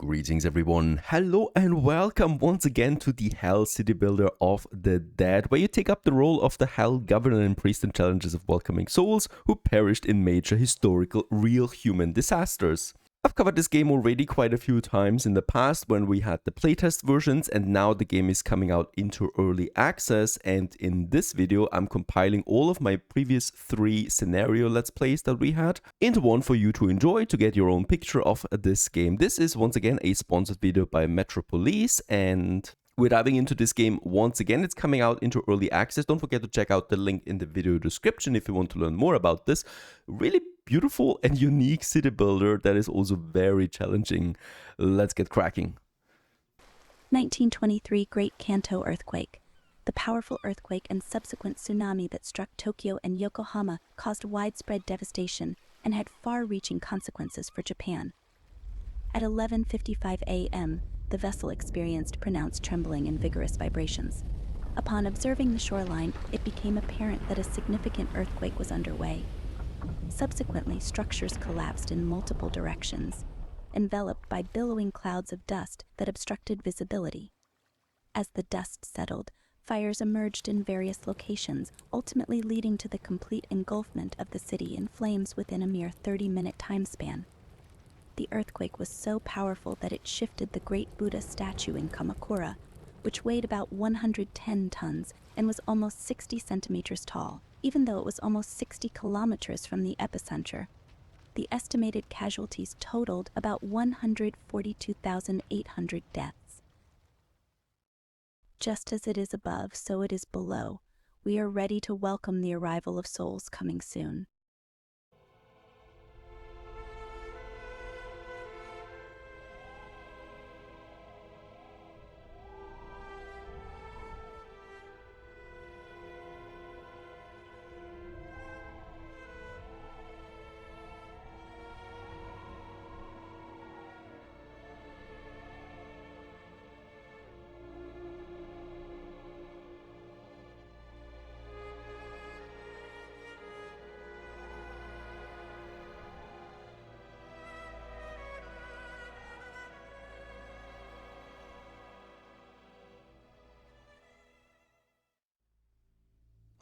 Greetings everyone, hello and welcome once again to the Hell Citybuilder of the Dead, where you take up the role of the Hell Governor and Priest in challenges of welcoming souls who perished in major historical real human disasters. I've covered this game already quite a few times in the past when we had the playtest versions, and now the game is coming out into early access, and in this video I'm compiling all of my previous 3 scenario let's plays that we had into one for you to enjoy to get your own picture of this game. This is once again a sponsored video by Metropolis, and we're diving into this game once again. It's coming out into early access. Don't forget to check out the link in the video description if you want to learn more about this really beautiful and unique city builder that is also very challenging. Let's get cracking. 1923 Great Kanto earthquake. The powerful earthquake and subsequent tsunami that struck Tokyo and Yokohama caused widespread devastation and had far-reaching consequences for Japan. At 11:55 a.m., the vessel experienced pronounced trembling and vigorous vibrations. Upon observing the shoreline, it became apparent that a significant earthquake was underway. Subsequently, structures collapsed in multiple directions, enveloped by billowing clouds of dust that obstructed visibility. As the dust settled, fires emerged in various locations, ultimately leading to the complete engulfment of the city in flames within a mere 30-minute time span. The earthquake was so powerful that it shifted the great Buddha statue in Kamakura, which weighed about 110 tons and was almost 60 centimeters tall, even though it was almost 60 kilometers from the epicenter. The estimated casualties totaled about 142,800 deaths. Just as it is above, so it is below. We are ready to welcome the arrival of souls coming soon.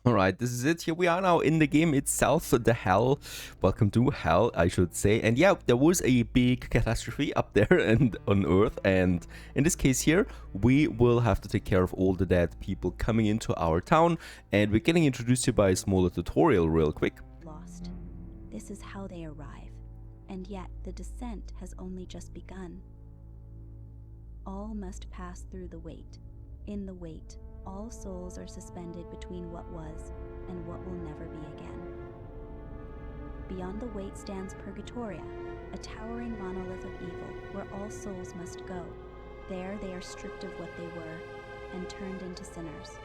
Alright, this is it. Here we are now in the game itself, the Hell. Welcome to Hell, I should say. And yeah, there was a big catastrophe up there and on Earth, and in this case here, we will have to take care of all the dead people coming into our town, and we're getting introduced here by a smaller tutorial real quick. Lost. This is how they arrive, and yet the descent has only just begun. All must pass through the wait. In the wait, all souls are suspended between what was and what will never be again. Beyond the wait stands Purgatoria, a towering monolith of evil where all souls must go. There they are stripped of what they were and turned into sinners.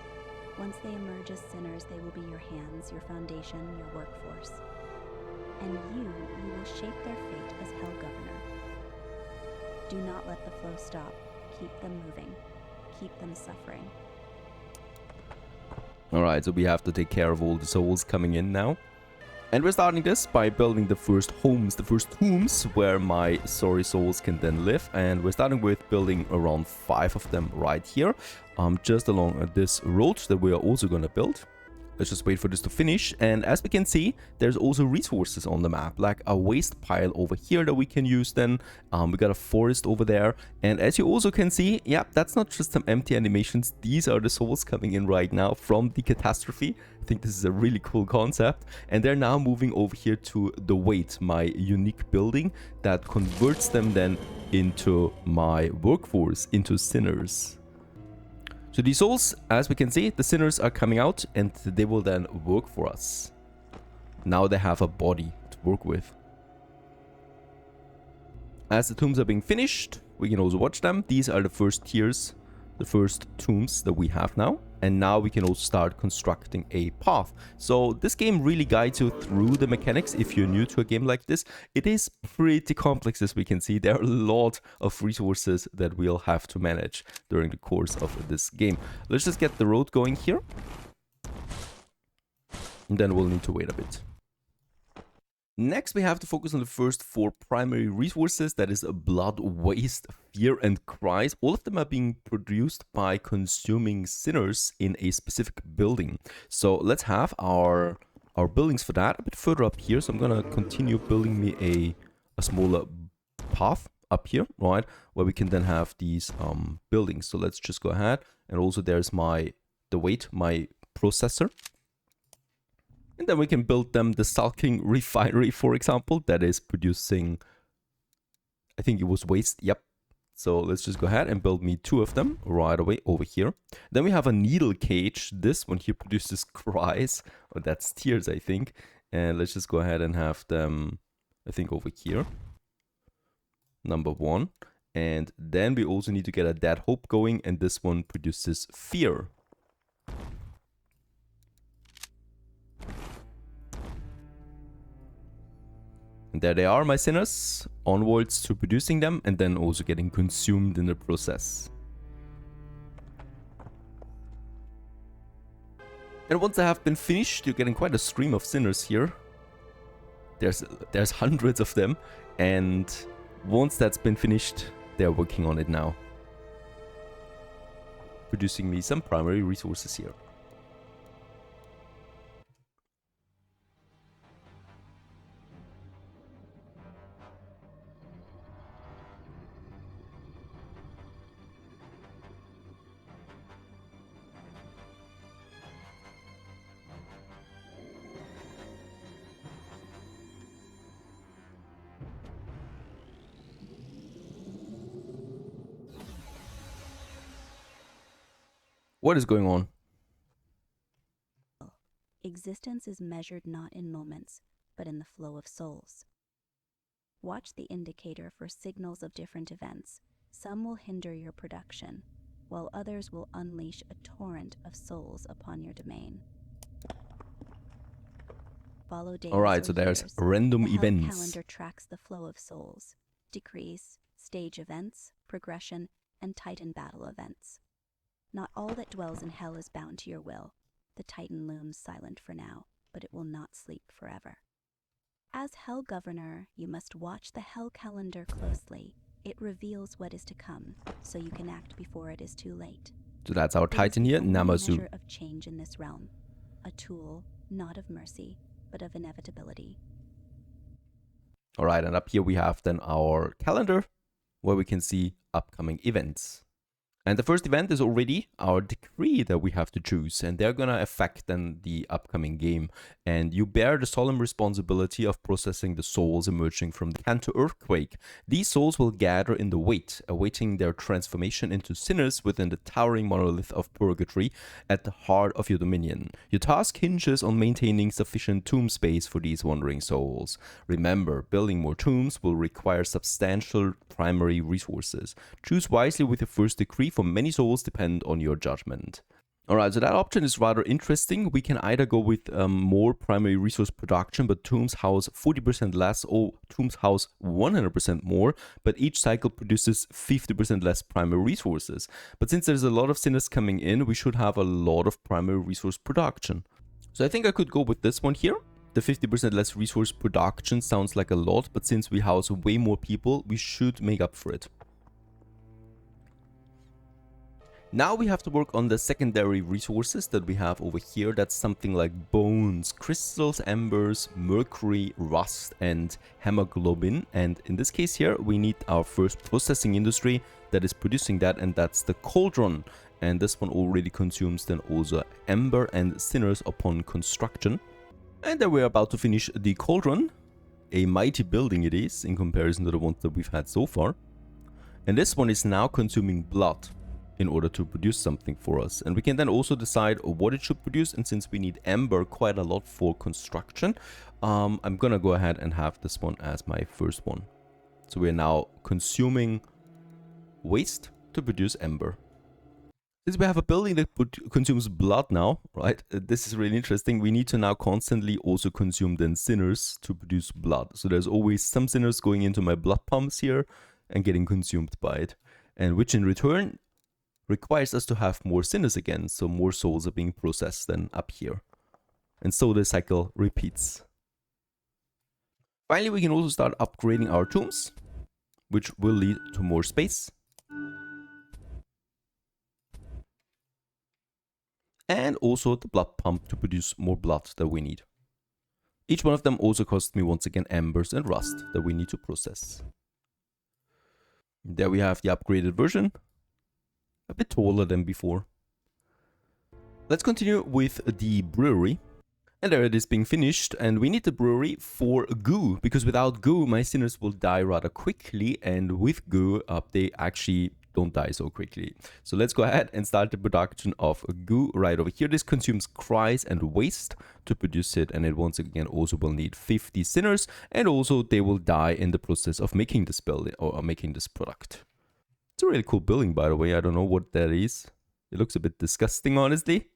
Once they emerge as sinners, they will be your hands, your foundation, your workforce. And you will shape their fate as Hell Governor. Do not let the flow stop. Keep them moving. Keep them suffering. Alright, so we have to take care of all the souls coming in now. And we're starting this by building the first homes, the first tombs where my sorry souls can then live. And we're starting with building around 5 of them right here, just along this road that we are also going to build. Let's just wait for this to finish, and as we can see, there's also resources on the map, like a waste pile over here that we can use then. We got a forest over there, and as you also can see, yeah, that's not just some empty animations, these are the souls coming in right now from the catastrophe. I think this is a really cool concept, and they're now moving over here to the Wait, my unique building that converts them then into my workforce, into sinners. So these souls, as we can see, the sinners are coming out and they will then work for us. Now they have a body to work with. As the tombs are being finished, we can also watch them. These are the first tiers, the first tombs that we have now. And now we can also start constructing a path. So this game really guides you through the mechanics if you're new to a game like this. It is pretty complex, as we can see. There are a lot of resources that we'll have to manage during the course of this game. Let's just get the road going here. And then we'll need to wait a bit. Next, we have to focus on the first 4 primary resources, that is blood, waste, fear, and cries. All of them are being produced by consuming sinners in a specific building. So let's have our buildings for that a bit further up here. So I'm gonna continue building me a smaller path up here, right, where we can then have these buildings. So let's just go ahead, and also there's my processor. And then we can build them the sulking refinery, for example, that is producing, I think it was waste, yep. So let's just go ahead and build me 2 of them right away over here. Then we have a needle cage. This one here produces cries, or that's tears, I think. And let's just go ahead and have them, I think, over here. Number 1. And then we also need to get a dead hope going, and this one produces fear. And there they are, my sinners, onwards to producing them and then also getting consumed in the process. And once they have been finished, you're getting quite a stream of sinners here. There's hundreds of them, and once that's been finished, they're working on it now. Producing me some primary resources here. What is going on? Existence is measured not in moments, but in the flow of souls. Watch the indicator for signals of different events. Some will hinder your production, while others will unleash a torrent of souls upon your domain. Follow days. Alright, so there's random events. The calendar tracks the flow of souls, decrees, stage events, progression, and Titan battle events. Not all that dwells in hell is bound to your will. The Titan looms silent for now, but it will not sleep forever. As Hell Governor, you must watch the Hell calendar closely. It reveals what is to come, so you can act before it is too late. So that's our Titan here, Namazu. A measure of change in this realm, a tool not of mercy, but of inevitability. Alright, and up here we have then our calendar, where we can see upcoming events. And the first event is already our decree that we have to choose, and they're gonna affect then the upcoming game. And you bear the solemn responsibility of processing the souls emerging from the Kanto earthquake. These souls will gather in the wait, awaiting their transformation into sinners within the towering monolith of purgatory at the heart of your dominion. Your task hinges on maintaining sufficient tomb space for these wandering souls. Remember, building more tombs will require substantial primary resources. Choose wisely with your first decree, for many souls depend on your judgment. Alright, so that option is rather interesting. We can either go with more primary resource production, but tombs house 40% less, or tombs house 100% more, but each cycle produces 50% less primary resources. But since there's a lot of sinners coming in, we should have a lot of primary resource production. So I think I could go with this one here. The 50% less resource production sounds like a lot, but since we house way more people, we should make up for it. Now we have to work on the secondary resources that we have over here. That's something like bones, crystals, embers, mercury, rust, and hemoglobin. And in this case here, we need our first processing industry that is producing that, and that's the cauldron. And this one already consumes then also ember and sinners upon construction. And then we're about to finish the cauldron. A mighty building it is in comparison to the ones that we've had so far. And this one is now consuming blood in order to produce something for us. And we can then also decide what it should produce. And since we need ember quite a lot for construction, I'm gonna go ahead and have this one as my first one. So we're now consuming waste to produce ember. Since we have a building that consumes blood now, right? This is really interesting. We need to now constantly also consume then sinners to produce blood. So there's always some sinners going into my blood pumps here and getting consumed by it. And which in return requires us to have more sinners again. So more souls are being processed then up here. And so the cycle repeats. Finally, we can also start upgrading our tombs, which will lead to more space. And also the blood pump to produce more blood that we need. Each one of them also costs me once again embers and rust that we need to process. There we have the upgraded version. A bit taller than before. Let's continue with the brewery. And there it is being finished, and we need the brewery for goo, because without goo my sinners will die rather quickly, and with goo they actually don't die so quickly. So let's go ahead and start the production of goo right over here. This consumes cries and waste to produce it, and it once again also will need 50 sinners, and also they will die in the process of making this building or making this product. It's a really cool building, by the way. I don't know what that is. It looks a bit disgusting, honestly.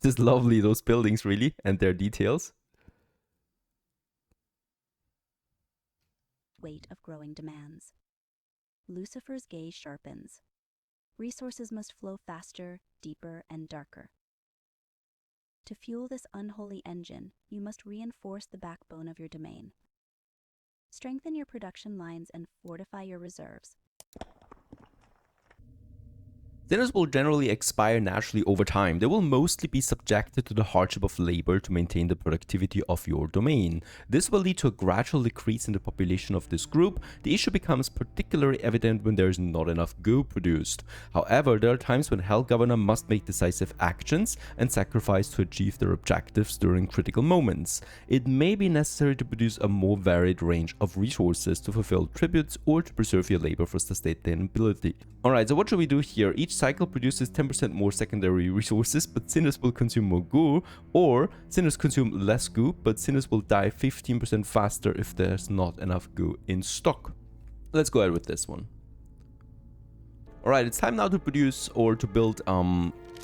Just lovely, those buildings, really, and their details. Weight of growing demands. Lucifer's gaze sharpens. Resources must flow faster, deeper, and darker. To fuel this unholy engine, you must reinforce the backbone of your domain. Strengthen your production lines and fortify your reserves. Sinners will generally expire naturally over time. They will mostly be subjected to the hardship of labor to maintain the productivity of your domain. This will lead to a gradual decrease in the population of this group. The issue becomes particularly evident when there is not enough goo produced. However, there are times when Hell Governor must make decisive actions and sacrifice to achieve their objectives during critical moments. It may be necessary to produce a more varied range of resources to fulfill tributes or to preserve your labor for sustainability. Alright, so what should we do here? Each cycle produces 10% more secondary resources, but sinners will consume more goo, or sinners consume less goo, but sinners will die 15% faster if there's not enough goo in stock. Let's go ahead with this one. Alright, it's time now to produce or to build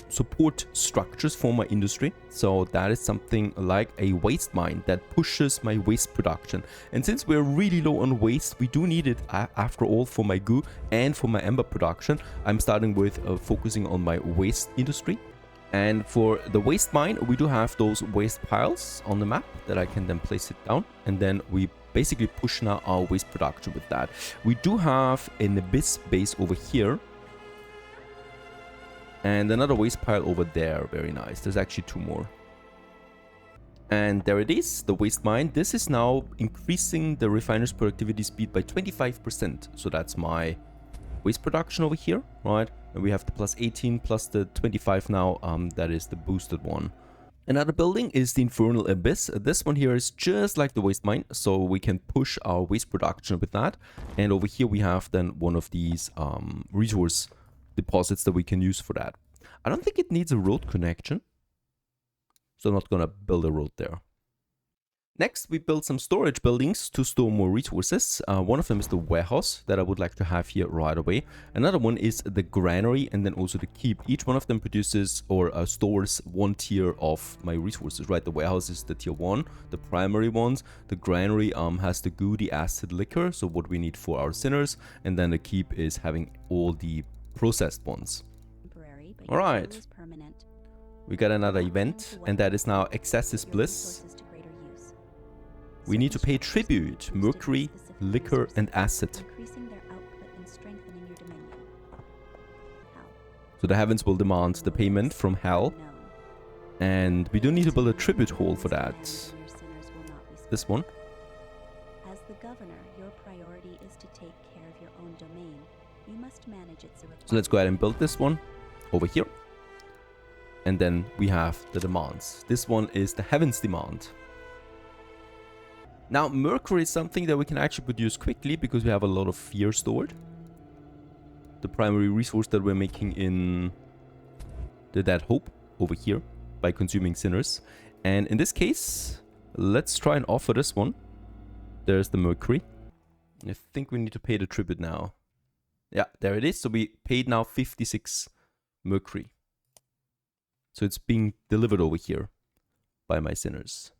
support structures for my industry. So that is something like a waste mine that pushes my waste production. And since we're really low on waste, we do need it after all for my goo and for my ember production. I'm starting with focusing on my waste industry. And for the waste mine, we do have those waste piles on the map that I can then place it down. And then we basically push now our waste production with that. We do have an abyss base over here. And another waste pile over there. Very nice. There's actually two more. And there it is, the waste mine. This is now increasing the refiner's productivity speed by 25%. So that's my waste production over here, right? And we have the plus 18 plus the 25 now. That is the boosted one. Another building is the Infernal Abyss. This one here is just like the waste mine, so we can push our waste production with that. And over here we have then one of these resource deposits that we can use for that. I don't think it needs a road connection, so I'm not gonna build a road there. Next, we build some storage buildings to store more resources. One of them is the warehouse that I would like to have here right away. Another one is the granary and then also the keep. Each one of them produces or stores one tier of my resources, right? The warehouse is the tier 1, the primary ones. The granary has the goo, the acid liquor, so what we need for our sinners. And then the keep is having all the processed ones. All right. We got another event, and that is now Excessive Bliss. We need to pay tribute, mercury, liquor, and acid. So the heavens will demand the payment from hell. And we do need to build a tribute hall for that. This one. As the governor, your priority is to take care of your own domain. You must manage its requirements. So let's go ahead and build this one over here. And then we have the demands. This one is the heavens demand. Now, mercury is something that we can actually produce quickly because we have a lot of fear stored. The primary resource that we're making in the Dead Hope over here by consuming sinners. And in this case, let's try and offer this one. There's the mercury. I think we need to pay the tribute now. Yeah, there it is. So we paid now 56 mercury. So it's being delivered over here by my sinners.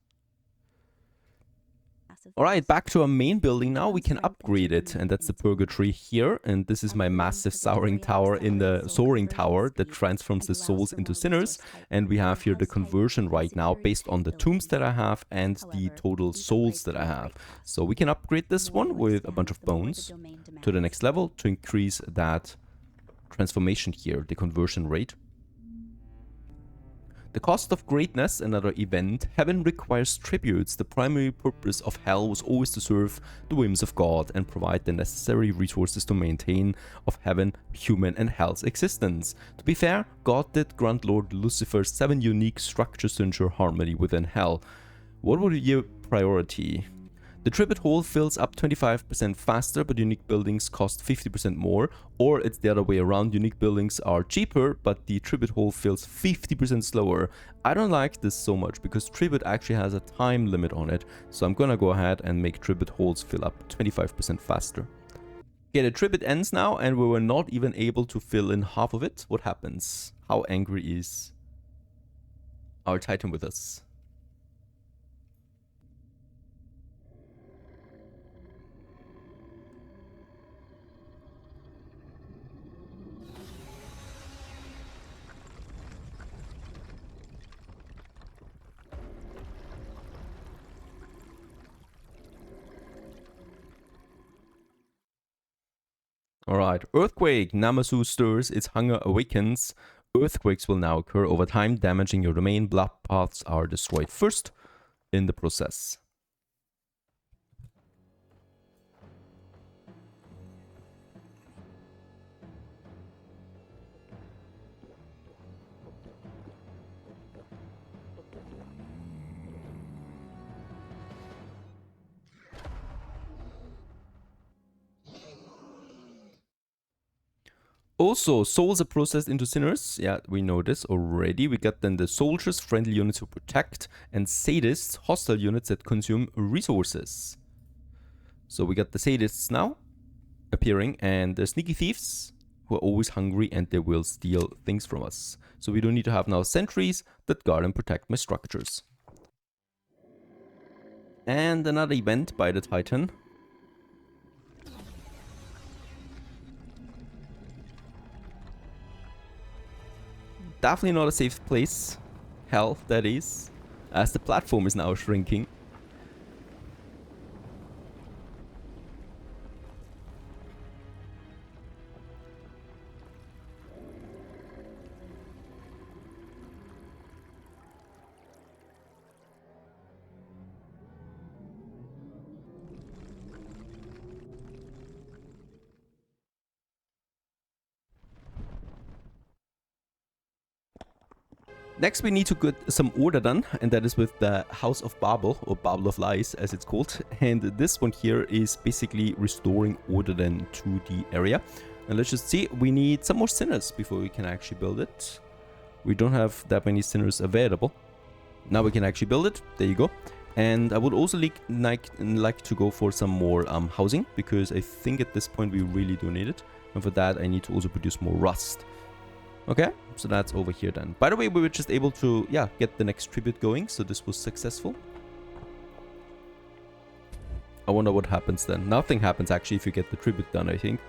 Alright, back to our main building now. We can upgrade it, and that's the purgatory here. And this is my massive soaring tower in the soaring tower that transforms the souls into sinners. And we have here the conversion right now based on the tombs that I have and the total souls that I have. So we can upgrade this one with a bunch of bones to the next level to increase that transformation here, the conversion rate. The cost of greatness, another event. Heaven requires tributes. The primary purpose of hell was always to serve the whims of God and provide the necessary resources to maintain of heaven, human and hell's existence. To be fair, God did grant Lord Lucifer 7 unique structures to ensure harmony within hell. What would be your priority? The tribute hole fills up 25% faster, but unique buildings cost 50% more. Or it's the other way around, unique buildings are cheaper, but the tribute hole fills 50% slower. I don't like this so much, because tribute actually has a time limit on it. So I'm gonna go ahead and make tribute holes fill up 25% faster. Okay, the tribute ends now, and we were not even able to fill in half of it. What happens? How angry is our Titan with us? Alright, earthquake. Namazu stirs, its hunger awakens. Earthquakes will now occur over time, damaging your domain. Blood paths are destroyed first in the process. Also, souls are processed into sinners. Yeah, we know this already. We got then the soldiers, friendly units who protect, and sadists, hostile units that consume resources. So we got the sadists now appearing, and the sneaky thieves who are always hungry and they will steal things from us. So we don't need to have now sentries that guard and protect my structures. And another event by the Titan. Definitely not a safe place. Hell, that is. As the platform is now shrinking. Next we need to get some order done, and that is with the House of Babel, or Babel of Lies as it's called. And this one here is basically restoring order then to the area. And let's just see, we need some more sinners before we can actually build it. We don't have that many sinners available. Now we can actually build it, there you go. And I would also like to go for some more housing, because I think at this point we really do need it. And for that I need to also produce more rust. Okay, so that's over here then. By the way, we were just able to, yeah, get the next tribute going, so this was successful. I wonder what happens then. Nothing happens actually if you get the tribute done, I think.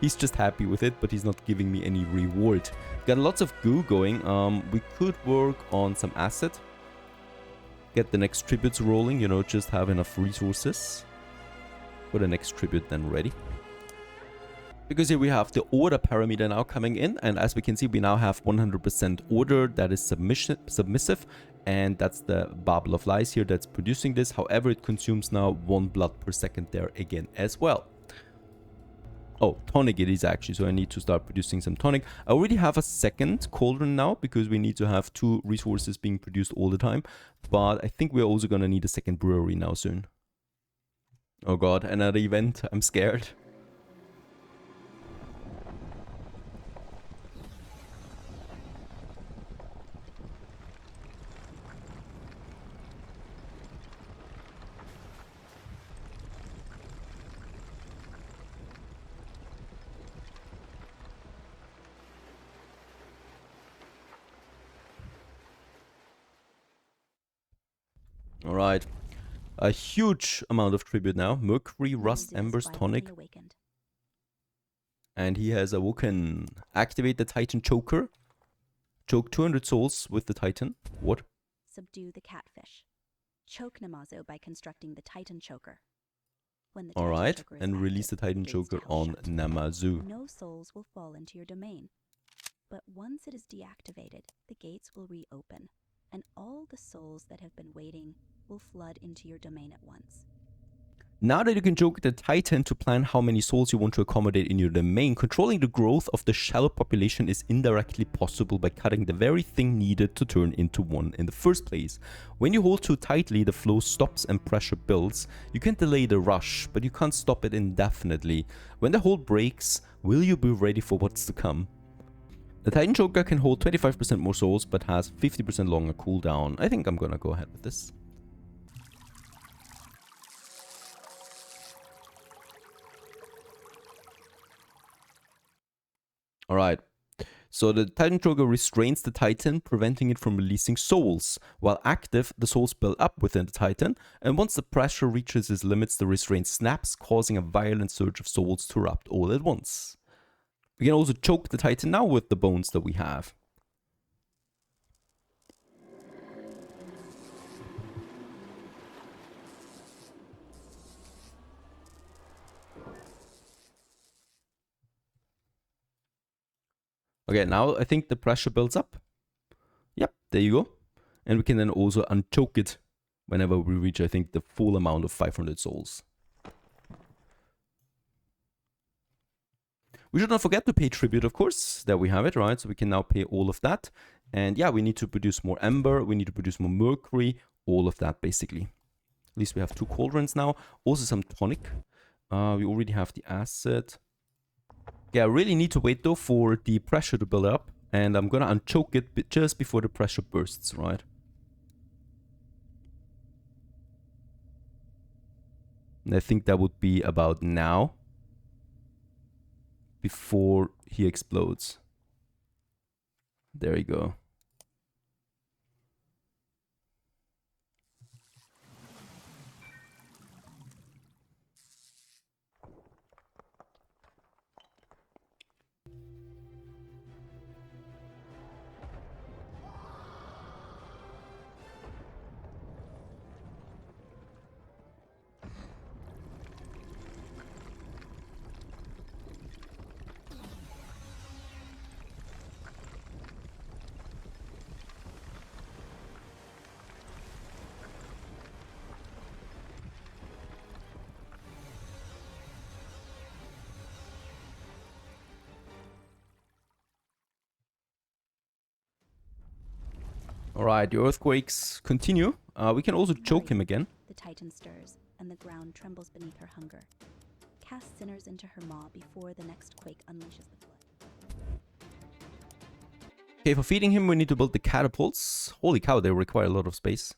He's just happy with it, but he's not giving me any reward. Got lots of goo going. We could work on some asset. Get the next tributes rolling, you know, just have enough resources for the next tribute then ready. Because here we have the order parameter now coming in, and as we can see, we now have 100% order that is submissive, and that's the Babel of Lies here that's producing this. However, it consumes now 1 blood per second there again as well. Oh, tonic it is actually, so I need to start producing some tonic. I already have a second cauldron now, because we need to have 2 resources being produced all the time, but I think we're also gonna need a second brewery now soon. Oh god, another event, I'm scared. Alright, A huge amount of tribute now. Mercury, Rust, Namazu has Embers, violently Tonic. awakened. And he has awoken. Activate the Titan Choker. Choke 200 souls with the Titan. What? Subdue the catfish. Choke Namazu by constructing the Titan Choker. When the All Titan right, Choker is and release active, the Titan gates to Choker hell on shut. Namazu. No souls will fall into your domain. But once it is deactivated, the gates will reopen, and all the souls that have been waiting will flood into your domain at once. Now that you can choke the Titan to plan how many souls you want to accommodate in your domain, controlling the growth of the shallow population is indirectly possible by cutting the very thing needed to turn into one in the first place. When you hold too tightly, the flow stops and pressure builds. You can delay the rush, but you can't stop it indefinitely. When the hold breaks, will you be ready for what's to come? The Titan Choker can hold 25% more souls, but has 50% longer cooldown. I think I'm gonna go ahead with this. Alright, so the Titan Choker restrains the Titan, preventing it from releasing souls. While active, the souls build up within the Titan, and once the pressure reaches its limits, the restraint snaps, causing a violent surge of souls to erupt all at once. We can also choke the Titan now with the bones that we have. Okay, now I think the pressure builds up. Yep, there you go. And we can then also unchoke it whenever we reach, I think, the full amount of 500 souls. We should not forget to pay tribute, of course. There we have it, right? So we can now pay all of that. And yeah, we need to produce more Ember. We need to produce more Mercury. All of that, basically. At least we have 2 cauldrons now. Also some Tonic. We already have the acid. Yeah, I really need to wait, though, for the pressure to build up. And I'm gonna unchoke it just before the pressure bursts, right? And I think that would be about now. Before he explodes. There you go. Alright, the earthquakes continue. We can also choke him again. The Titan stirs, and the ground trembles beneath her hunger. Cast sinners into her maw before the next quake unleashes the flood. Okay, for feeding him, we need to build the catapults. Holy cow, they require a lot of space.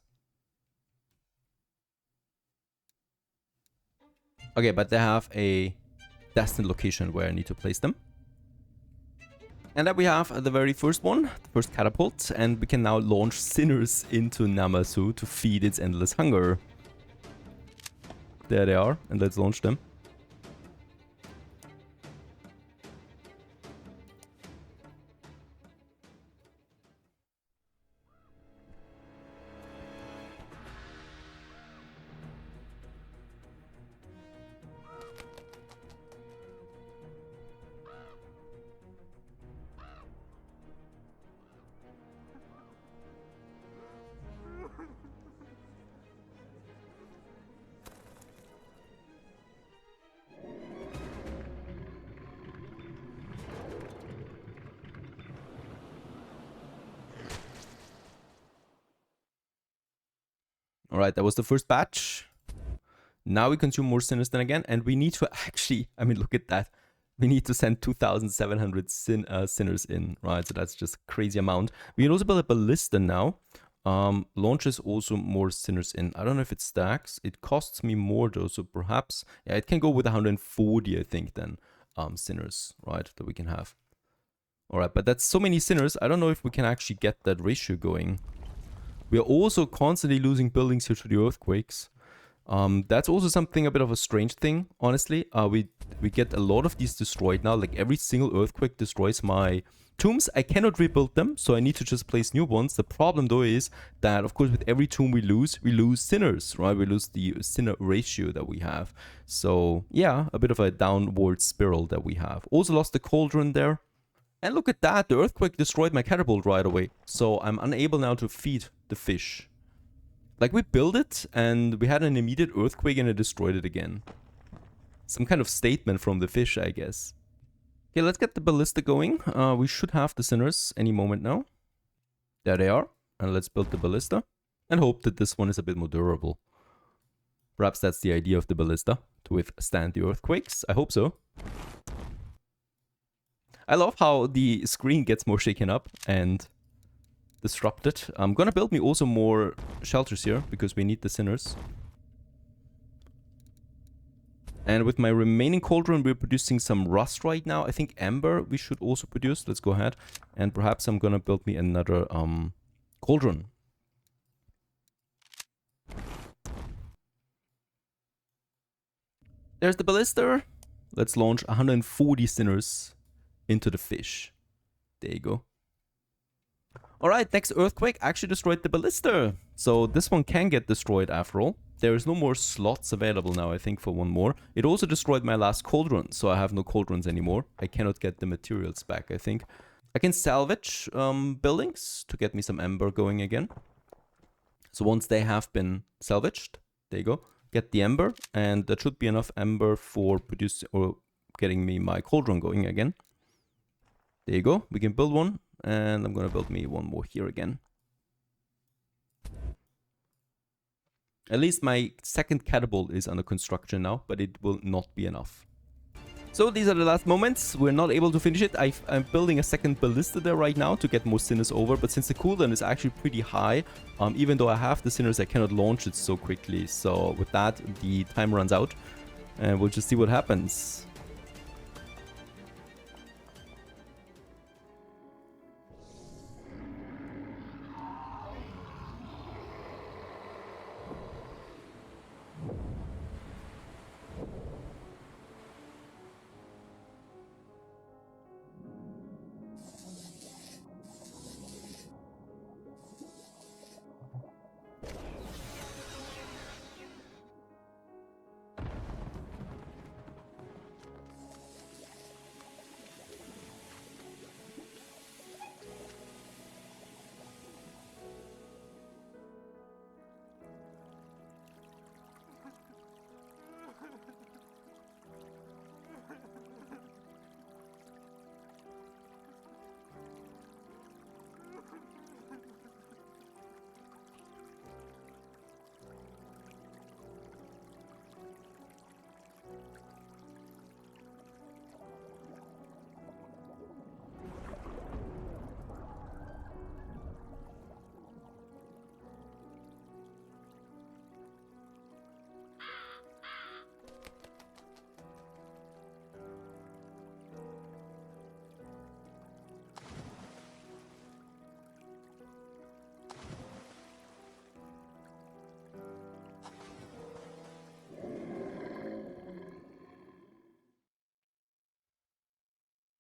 Okay, but they have a destined location where I need to place them. And then we have the very first one, the first catapult, and we can now launch sinners into Namazu to feed its endless hunger. There they are, and let's launch them. Alright, that was the first batch. Now we consume more sinners then again, and we need to actually, I mean, look at that. We need to send 2,700 sinners in, right? So that's just a crazy amount. We can also build a ballista now. Launches also more sinners in. I don't know if it stacks. It costs me more though, so perhaps, yeah, it can go with 140, I think, then, sinners, right, that we can have. Alright, but that's so many sinners, I don't know if we can actually get that ratio going. We are also constantly losing buildings here to the earthquakes. That's also something, a bit of a strange thing, honestly. We get a lot of these destroyed now. Like every single earthquake destroys my tombs. I cannot rebuild them, so I need to just place new ones. The problem though is that, of course, with every tomb we lose sinners, right? We lose the sinner ratio that we have. So yeah, a bit of a downward spiral that we have. Also lost the cauldron there. And look at that, the earthquake destroyed my catapult right away. So I'm unable now to feed the fish. Like, we built it, and we had an immediate earthquake, and it destroyed it again. Some kind of statement from the fish, I guess. Okay, let's get the ballista going. We should have the sinners any moment now. There they are. And let's build the ballista. And hope that this one is a bit more durable. Perhaps that's the idea of the ballista, to withstand the earthquakes. I hope so. I love how the screen gets more shaken up and disrupted. I'm gonna build me also more shelters here, because we need the sinners. And with my remaining cauldron, we're producing some rust right now. I think amber we should also produce. Let's go ahead. And perhaps I'm gonna build me another cauldron. There's the ballista. Let's launch 140 sinners into the fish. There you go. Alright, next earthquake actually destroyed the ballista. So this one can get destroyed after all. There is no more slots available now, I think, for one more. It also destroyed my last cauldron, so I have no cauldrons anymore. I cannot get the materials back, I think. I can salvage buildings to get me some ember going again. So once they have been salvaged, there you go. Get the ember, and that should be enough ember for producing or getting me my cauldron going again. There you go. We can build one. And I'm gonna build me one more here again. At least my second catapult is under construction now, but it will not be enough. So these are the last moments. We're not able to finish it. I'm building a second ballista there right now to get more sinners over, but since the cooldown is actually pretty high, even though I have the sinners, I cannot launch it so quickly. So with that, the time runs out, and we'll just see what happens.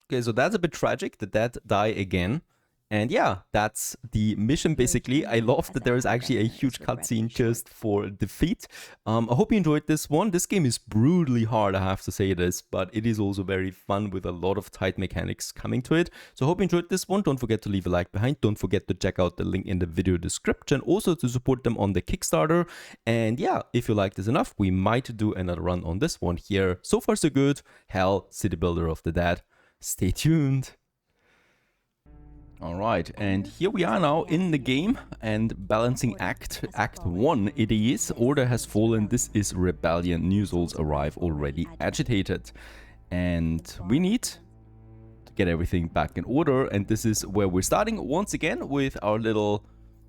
Okay, so that's a bit tragic that that die again. And yeah, that's the mission basically. I love that there is actually a huge cutscene just for defeat. I hope you enjoyed this one. This game is brutally hard, I have to say this, but it is also very fun with a lot of tight mechanics coming to it. So I hope you enjoyed this one. Don't forget to leave a like behind. Don't forget to check out the link in the video description. Also to support them on the Kickstarter. And yeah, if you like this enough, we might do another run on this one here. So far so good. Hell, Citybuilder of the Dead. Stay tuned. Alright, and here we are now in the game, and balancing Act 1 it is. Order has fallen, this is rebellion, new souls arrive already agitated. And we need to get everything back in order, and this is where we're starting once again with our little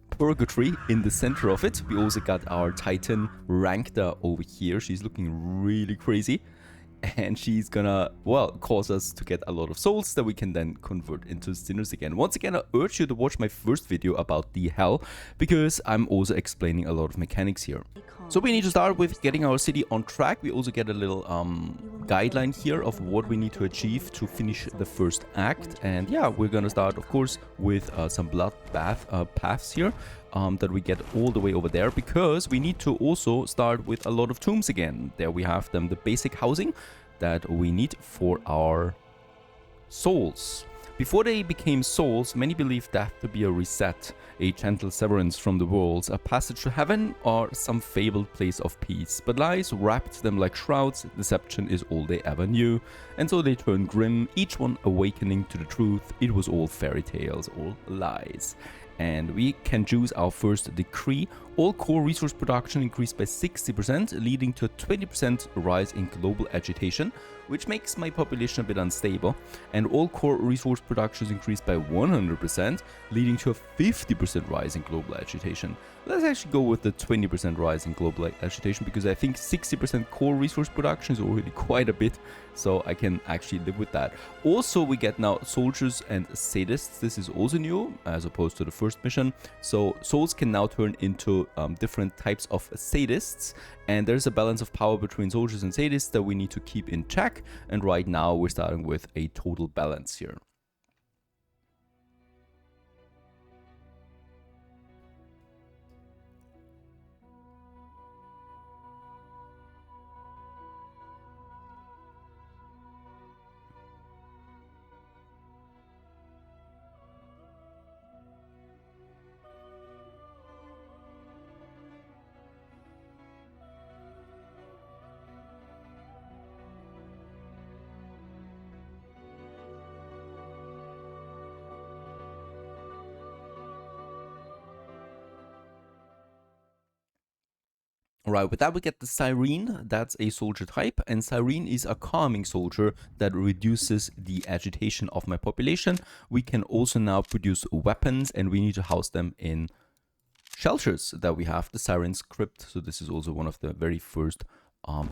purgatory in the center of it. We also got our Titan Rankta over here, she's looking really crazy. and she's gonna, well, cause us to get a lot of souls that we can then convert into sinners again. Once again, I urge you to watch my first video about the hell, because I'm also explaining a lot of mechanics here. So we need to start with getting our city on track. We also get a little guideline here of what we need to achieve to finish the first act. And yeah, we're gonna start, of course, with some bloodbath paths here that we get all the way over there, because we need to also start with a lot of tombs again. There we have them, the basic housing that we need for our souls. Before they became souls, many believed death to be a reset, a gentle severance from the worlds, a passage to heaven, or some fabled place of peace. But lies wrapped them like shrouds, deception is all they ever knew, and so they turned grim, each one awakening to the truth. It was all fairy tales, all lies. And we can choose our first decree. All core resource production increased by 60%, leading to a 20% rise in global agitation, which makes my population a bit unstable. And all core resource productions increased by 100%, leading to a 50% rise in global agitation. Let's actually go with the 20% rise in global agitation, because I think 60% core resource production is already quite a bit, so I can actually live with that. Also, we get now soldiers and sadists. This is also new, as opposed to the first mission. So souls can now turn into different types of sadists, and there's a balance of power between soldiers and sadists that we need to keep in check. And right now we're starting with a total balance here. Alright, with that we get the Siren. That's a soldier type, and Siren is a calming soldier that reduces the agitation of my population. We can also now produce weapons, and we need to house them in shelters that we have, the Siren's Crypt. So this is also one of the very first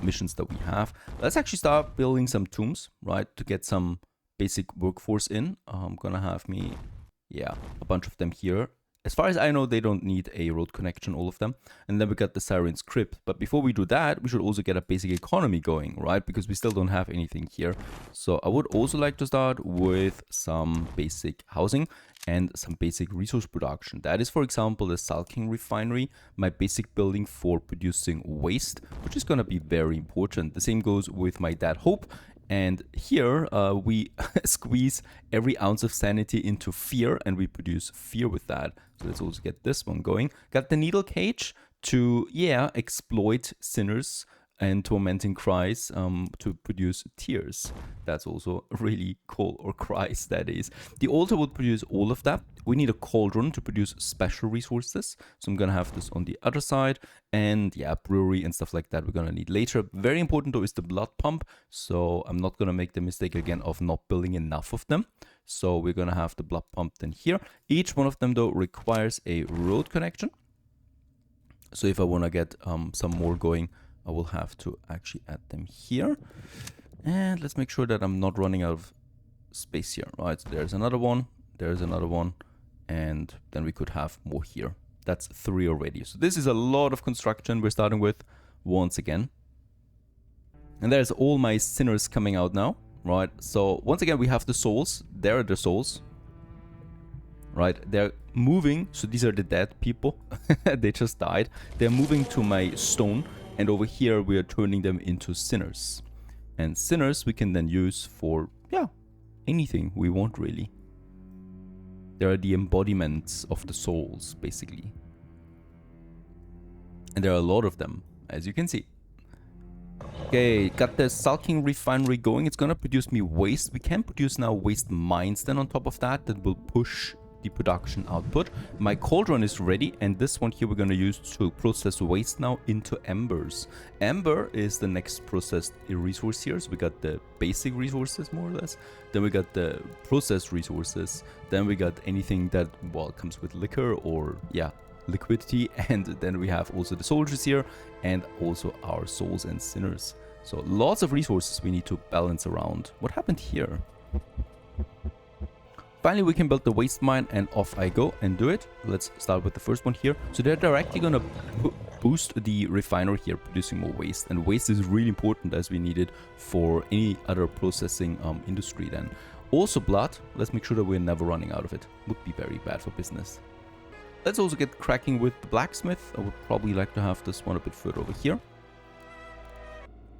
missions that we have. Let's actually start building some tombs, right, to get some basic workforce in. I'm gonna have me, yeah, a bunch of them here. As far as I know, they don't need a road connection, all of them. And then we got the Siren's Crypt. But before we do that, we should also get a basic economy going, right? Because we still don't have anything here. So I would also like to start with some basic housing and some basic resource production. That is, for example, the Sulking Refinery, my basic building for producing waste, which is going to be very important. The same goes with my Dad Hope. And here we squeeze every ounce of sanity into fear, and we produce fear with that. So let's also get this one going. Got the needle cage to, yeah, exploit sinners and tormenting cries to produce tears. That's also really cool, or cries, that is. The altar would produce all of that. We need a cauldron to produce special resources. So I'm gonna have this on the other side. And yeah, brewery and stuff like that we're gonna need later. Very important though is the blood pump. So I'm not gonna make the mistake again of not building enough of them. So we're gonna have the blood pump then here. Each one of them though requires a road connection. So if I wanna get some more going, I will have to actually add them here. And let's make sure that I'm not running out of space here, right? So there's another one, there's another one, and then we could have more here. That's 3 already. So this is a lot of construction we're starting with once again. And there's all my sinners coming out now, right? So once again, we have the souls. There are the souls, right? They're moving. So these are the dead people. They just died. They're moving to my stone. And over here, we are turning them into sinners. And sinners we can then use for, yeah, anything we want, really. They are the embodiments of the souls, basically. And there are a lot of them, as you can see. Okay, got the Sulking Refinery going. It's gonna produce me waste. We can produce now waste mines then on top of that. That will push the production output. My cauldron is ready, and this one here we're going to use to process waste now into embers. Ember is the next processed resource here. So we got the basic resources more or less, then we got the processed resources, then we got anything that, well, comes with liquor or, yeah, liquidity, and then we have also the soldiers here and also our souls and sinners. So lots of resources we need to balance around. What happened here? Finally, we can build the waste mine, and off I go and do it. Let's start with the first one here. So they're directly gonna boost the refinery here, producing more waste. And waste is really important as we need it for any other processing industry then. Also blood. Let's make sure that we're never running out of it. Would be very bad for business. Let's also get cracking with the blacksmith. I would probably like to have this one a bit further over here.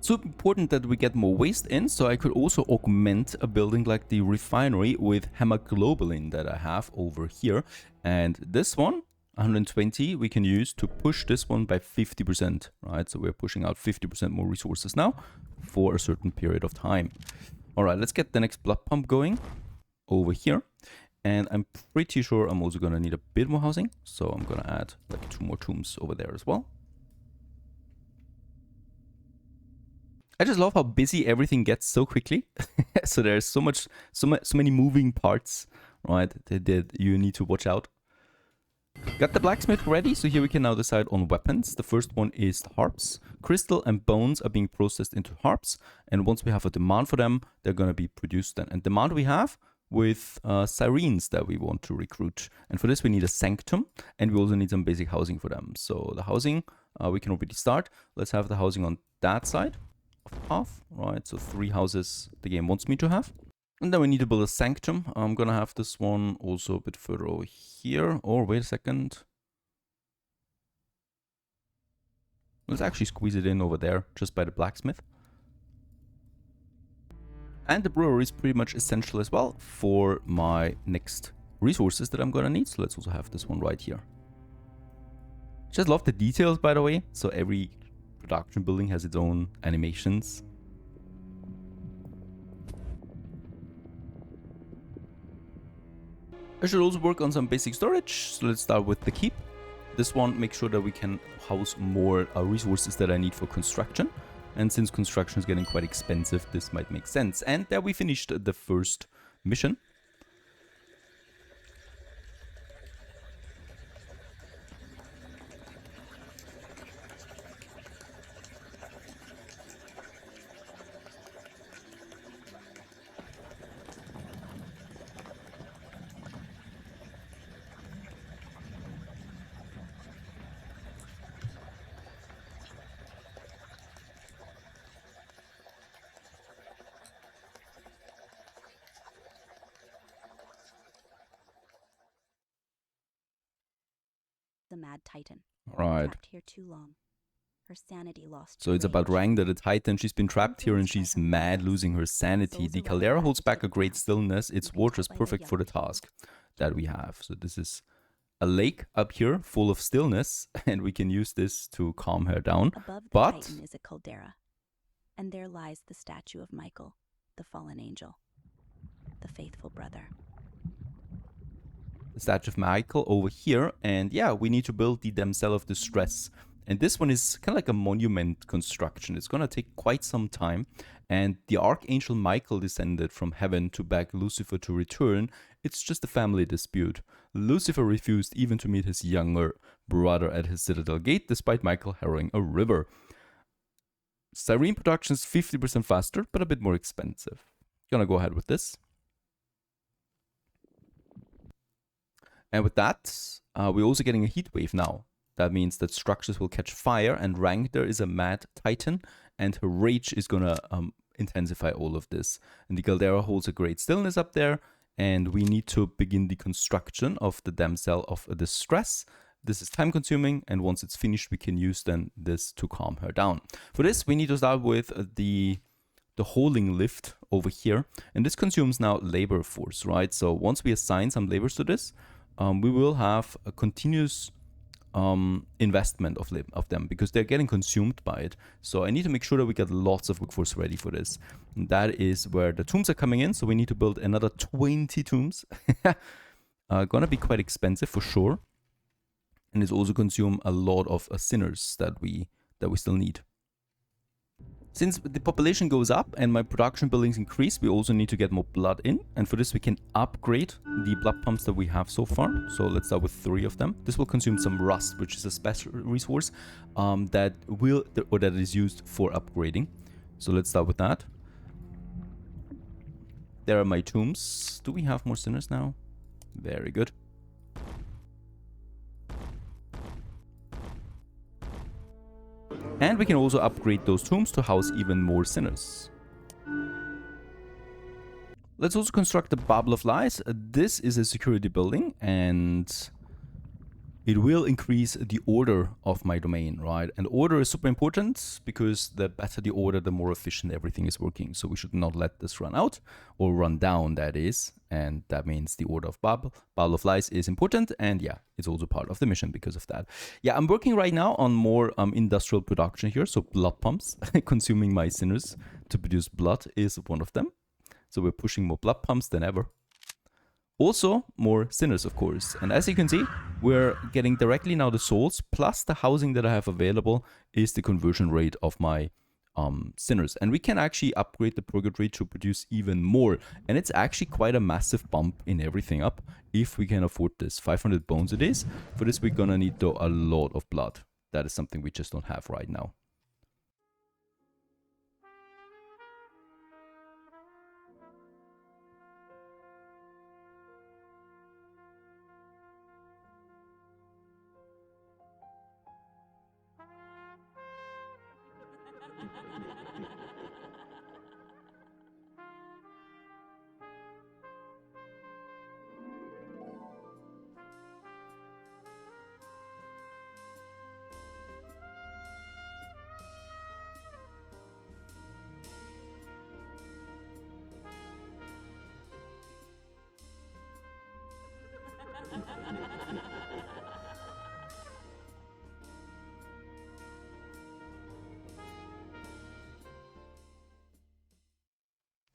Super important that we get more waste in, so I could also augment a building like the refinery with hemoglobin that I have over here. And this one, 120, we can use to push this one by 50%, right? So we're pushing out 50% more resources now for a certain period of time. All right, let's get the next blood pump going over here. And I'm pretty sure I'm also gonna need a bit more housing. So I'm gonna add like 2 more tombs over there as well. I just love how busy everything gets so quickly. So there's so many moving parts, right, that you need to watch out. Got the blacksmith ready, so here we can now decide on weapons. The first one is the harps. Crystal and bones are being processed into harps, and once we have a demand for them, they're gonna be produced then. And demand we have with sirens that we want to recruit. And for this we need a sanctum, and we also need some basic housing for them. So the housing, we can already start. Let's have the housing on that side of the path, right? So 3 houses the game wants me to have. And then we need to build a sanctum. I'm gonna have this one also a bit further over here. Or wait a second. Let's actually squeeze it in over there, just by the blacksmith. And the brewery is pretty much essential as well for my next resources that I'm gonna need. So let's also have this one right here. Just love the details, by the way. So every production building has its own animations. I should also work on some basic storage. So let's start with the keep. This one makes sure that we can house more resources that I need for construction. And since construction is getting quite expensive, this might make sense. And there we finished the first mission. The mad titan. Right. Trapped here too long. Her sanity lost. So it's about Rangda the Titan. She's been trapped here and she's mad, losing her sanity. The caldera holds back a great stillness. Its water is perfect for the task that we have. So this is a lake up here full of stillness, and we can use this to calm her down. Above the Titan is a caldera, and there lies the statue of Michael, the fallen angel, the faithful brother. The statue of Michael over here, and yeah, we need to build the damsel of distress. And this one is kind of like a monument construction. It's gonna take quite some time. And the archangel Michael descended from heaven to beg Lucifer to return. It's just a family dispute. Lucifer refused even to meet his younger brother at his citadel gate, despite Michael harrowing a river. Siren production is 50% faster, but a bit more expensive. Gonna go ahead with this. And with that, we're also getting a heat wave now. That means that structures will catch fire, and Rangda is a mad titan, and her rage is gonna intensify all of this. And the caldera holds a great stillness up there, and we need to begin the construction of the damsel of distress. This is time consuming, and once it's finished, we can use then this to calm her down. For this, we need to start with the holding lift over here, and this consumes now labor force, right? So once we assign some labors to this, we will have a continuous investment of them, because they're getting consumed by it. So I need to make sure that we get lots of workforce ready for this. And that is where the tombs are coming in. So we need to build another 20 tombs. Gonna be quite expensive for sure. And it's also consume a lot of sinners that we still need. Since the population goes up and my production buildings increase, we also need to get more blood in. And for this, we can upgrade the blood pumps that we have so far. So let's start with 3 of them. This will consume some rust, which is a special resource that is used for upgrading. So let's start with that. There are my tombs. Do we have more sinners now? Very good. And we can also upgrade those tombs to house even more sinners. Let's also construct the Bubble of Lies. This is a security building, and it will increase the order of my domain, right? And order is super important because the better the order, the more efficient everything is working. So we should not let this run out or run down, that is. And that means the order of Bubble of Lies is important. And yeah, it's also part of the mission because of that. Yeah, I'm working right now on more industrial production here. So blood pumps, consuming my sinners to produce blood is one of them. So we're pushing more blood pumps than ever. Also, more sinners, of course. And as you can see, we're getting directly now the souls, plus the housing that I have available is the conversion rate of my sinners. And we can actually upgrade the purgatory to produce even more. And it's actually quite a massive bump in everything up, if we can afford this. 500 bones it is. For this, we're gonna need, though, a lot of blood. That is something we just don't have right now.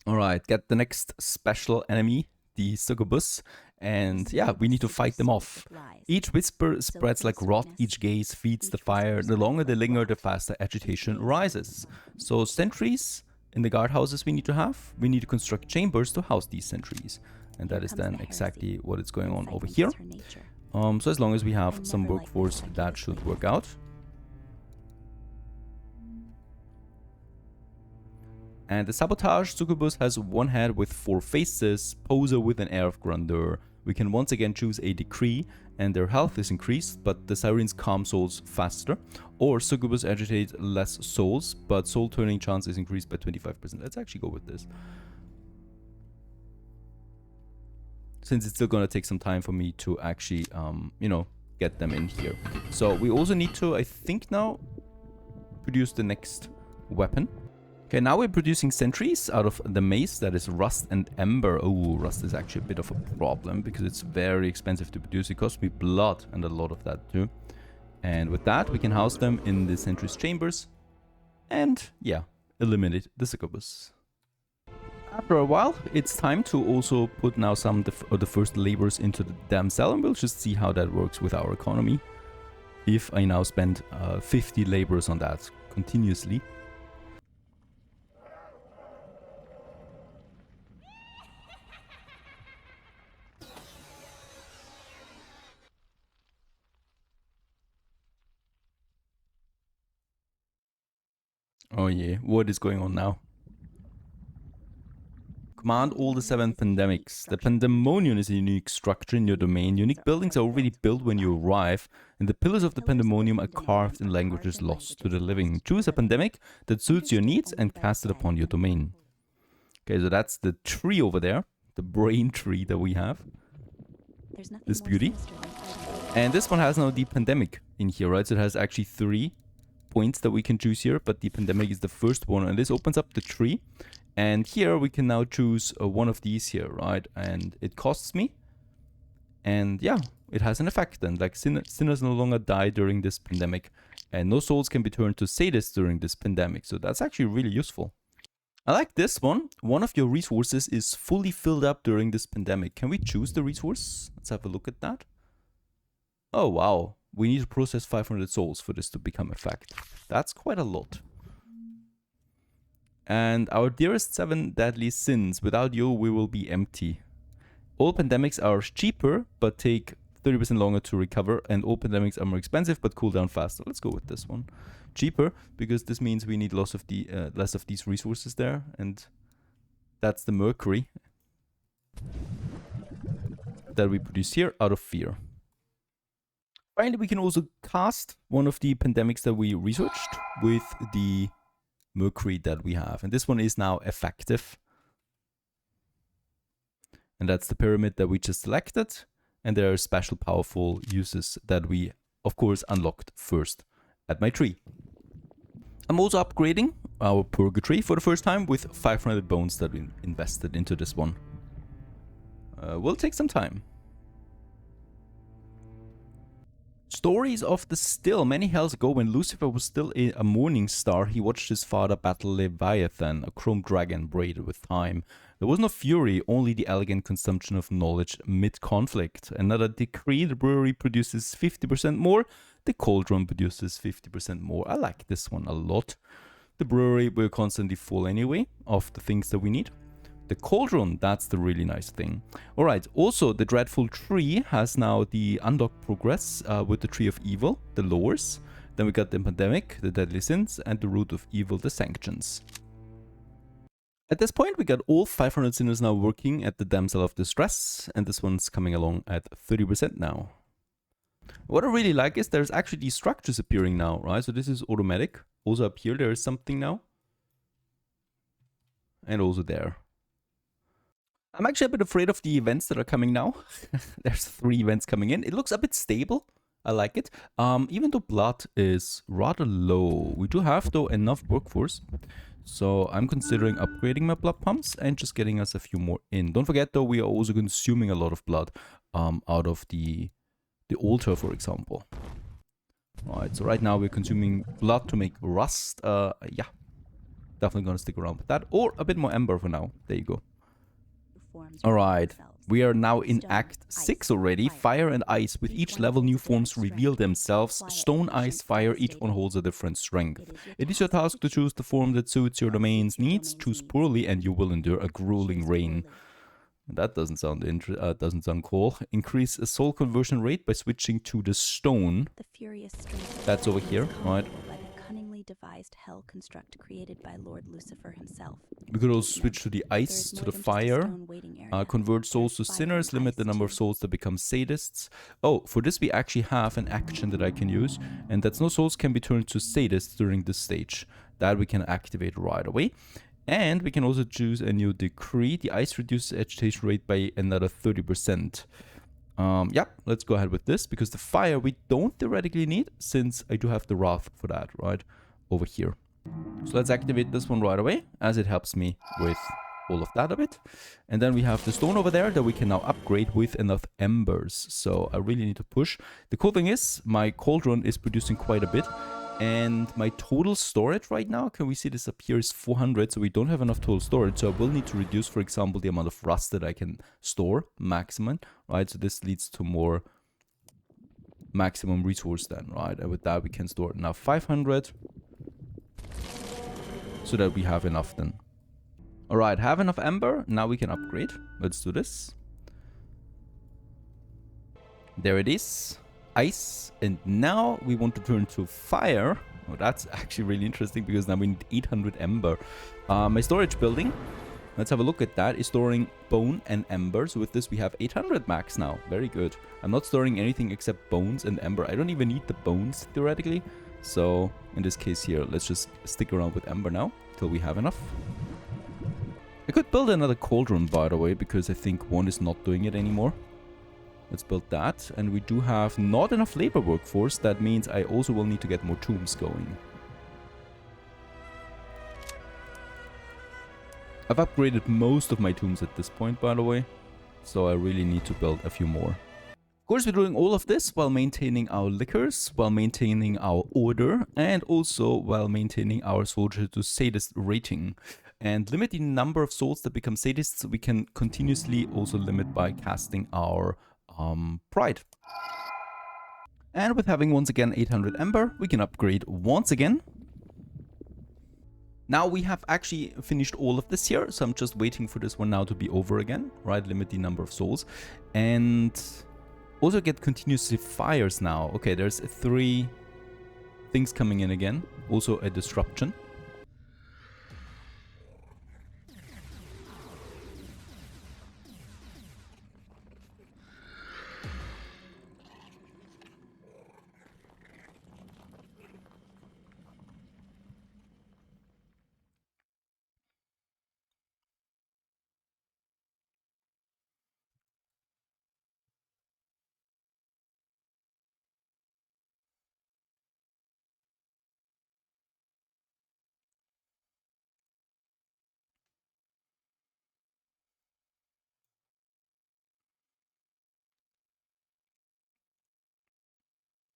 Alright, get the next special enemy, the succubus, and yeah, we need to fight them off. Each whisper spreads like rot, each gaze feeds the fire. The longer they linger, the faster agitation rises. So sentries in the guardhouses we need to have. We need to construct chambers to house these sentries. And that is then exactly what is going on over here. So as long as we have some workforce, that should work out. And the Sabotage Succubus has one head with 4 faces, Poser with an air of grandeur. We can once again choose a decree, and their health is increased, but the Sirens calm souls faster. Or Succubus agitate less souls, but soul turning chance is increased by 25%. Let's actually go with this. Since it's still gonna take some time for me to actually, you know, get them in here. So we also need to, I think now, produce the next weapon. Okay, now we're producing sentries out of the mace, that is rust and ember. Oh, rust is actually a bit of a problem because it's very expensive to produce. It costs me blood and a lot of that too. And with that, we can house them in the sentries chambers and, yeah, eliminate the succubus. After a while, it's time to also put now some of the first laborers into the damn cell, and we'll just see how that works with our economy. If I now spend 50 laborers on that continuously. Oh yeah, what is going on now? Command all the 7 pandemics. The Pandemonium is a unique structure in your domain. Unique buildings are already built when you arrive, and the pillars of the Pandemonium are carved in languages lost to the living. Choose a pandemic that suits your needs and cast it upon your domain. Okay, so that's the tree over there, the brain tree that we have. This beauty. And this one has now the pandemic in here, right? So it has actually 3 points that we can choose here, but the pandemic is the first one, and this opens up the tree. And here we can now choose one of these here, right? And it costs me. And yeah, it has an effect then. Like sinners no longer die during this pandemic, and no souls can be turned to Sadists during this pandemic. So that's actually really useful. I like this one. One of your resources is fully filled up during this pandemic. Can we choose the resource? Let's have a look at that. Oh, wow. We need to process 500 souls for this to become a fact. That's quite a lot. And our dearest 7 deadly sins. Without you, we will be empty. All pandemics are cheaper, but take 30% longer to recover. And all pandemics are more expensive, but cool down faster. Let's go with this one. cheaper, because this means we need less of these resources there, and that's the mercury that we produce here out of fear. Finally, we can also cast one of the pandemics that we researched with the mercury that we have, and this one is now effective. And that's the pyramid that we just selected, and there are special powerful uses that we, of course, unlocked first at my tree. I'm also upgrading our purgatory for the first time with 500 bones that we invested into this one. Will take some time. Stories of the Still. Many hells ago, when Lucifer was still a morning star, he watched his father battle Leviathan, a chrome dragon braided with time. There was no fury, only the elegant consumption of knowledge mid-conflict. Another decree: the brewery produces 50% more, the cauldron produces 50% more. I like this one a lot. The brewery will constantly full anyway of the things that we need. The cauldron, that's the really nice thing. Alright, also the dreadful tree has now the unlocked progress with the tree of evil, the lowers. Then we got the pandemic, the deadly sins, and the root of evil, the sanctions. At this point, we got all 500 sinners now working at the damsel of distress, and this one's coming along at 30% now. What I really like is there's actually these structures appearing now, right? So this is automatic. Also up here, there is something now. And also there. I'm actually a bit afraid of the events that are coming now. There's 3 events coming in. It looks a bit stable. I like it. Even though blood is rather low, we do have, though, enough workforce. So I'm considering upgrading my blood pumps and just getting us a few more in. Don't forget, though, we are also consuming a lot of blood out of the altar, for example. Alright, so right now we're consuming blood to make rust. Yeah, definitely gonna stick around with that. Or a bit more ember for now. There you go. Alright, we are now in Act 6 already. Fire and ice. With each level, new forms reveal themselves. Stone, ice, fire, each one holds a different strength. It is your task to choose the form that suits your domain's needs. Choose poorly and you will endure a grueling reign. That doesn't sound cool. Increase a soul conversion rate by switching to the stone. That's over here, right? Devised hell construct created by Lord Lucifer himself. We could also switch to the ice, to the fire, convert souls to sinners, limit the number of souls that become sadists. Oh, for this we actually have an action that I can use, and that's no souls can be turned to sadists during this stage. That we can activate right away. And we can also choose a new decree. The ice reduces agitation rate by another 30%. Yeah, let's go ahead with this, because the fire we don't theoretically need, since I do have the wrath for that, right? Over here. So let's activate this one right away, as it helps me with all of that a bit. And then we have the stone over there that we can now upgrade with enough embers. So I really need to push. The cool thing is, my cauldron is producing quite a bit. And my total storage right now, can we see this up here, is 400. So we don't have enough total storage. So I will need to reduce, for example, the amount of rust that I can store, maximum. Right, so this leads to more maximum resource then, right? And with that, we can store now 500. So that we have enough then. Alright, have enough ember. Now we can upgrade. Let's do this. There it is. Ice. And now we want to turn to fire. Oh, that's actually really interesting, because now we need 800 ember. My storage building, let's have a look at that, is storing bone and ember. So with this we have 800 max now. Very good. I'm not storing anything except bones and ember. I don't even need the bones theoretically. So in this case here, let's just stick around with ember now till we have enough. I could build another cauldron, by the way, because I think one is not doing it anymore. Let's build that. And we do have not enough labor workforce. That means I also will need to get more tombs going. I've upgraded most of my tombs at this point, by the way. So I really need to build a few more. Of course, we're doing all of this while maintaining our liquors, while maintaining our order, and also while maintaining our soldier to sadist rating. And limiting the number of souls that become sadists, we can continuously also limit by casting our pride. And with having once again 800 ember, we can upgrade once again. Now we have actually finished all of this here, so I'm just waiting for this one now to be over again, right? Limit the number of souls. And also get continuously fires now. Okay, there's 3 things coming in again. Also a disruption.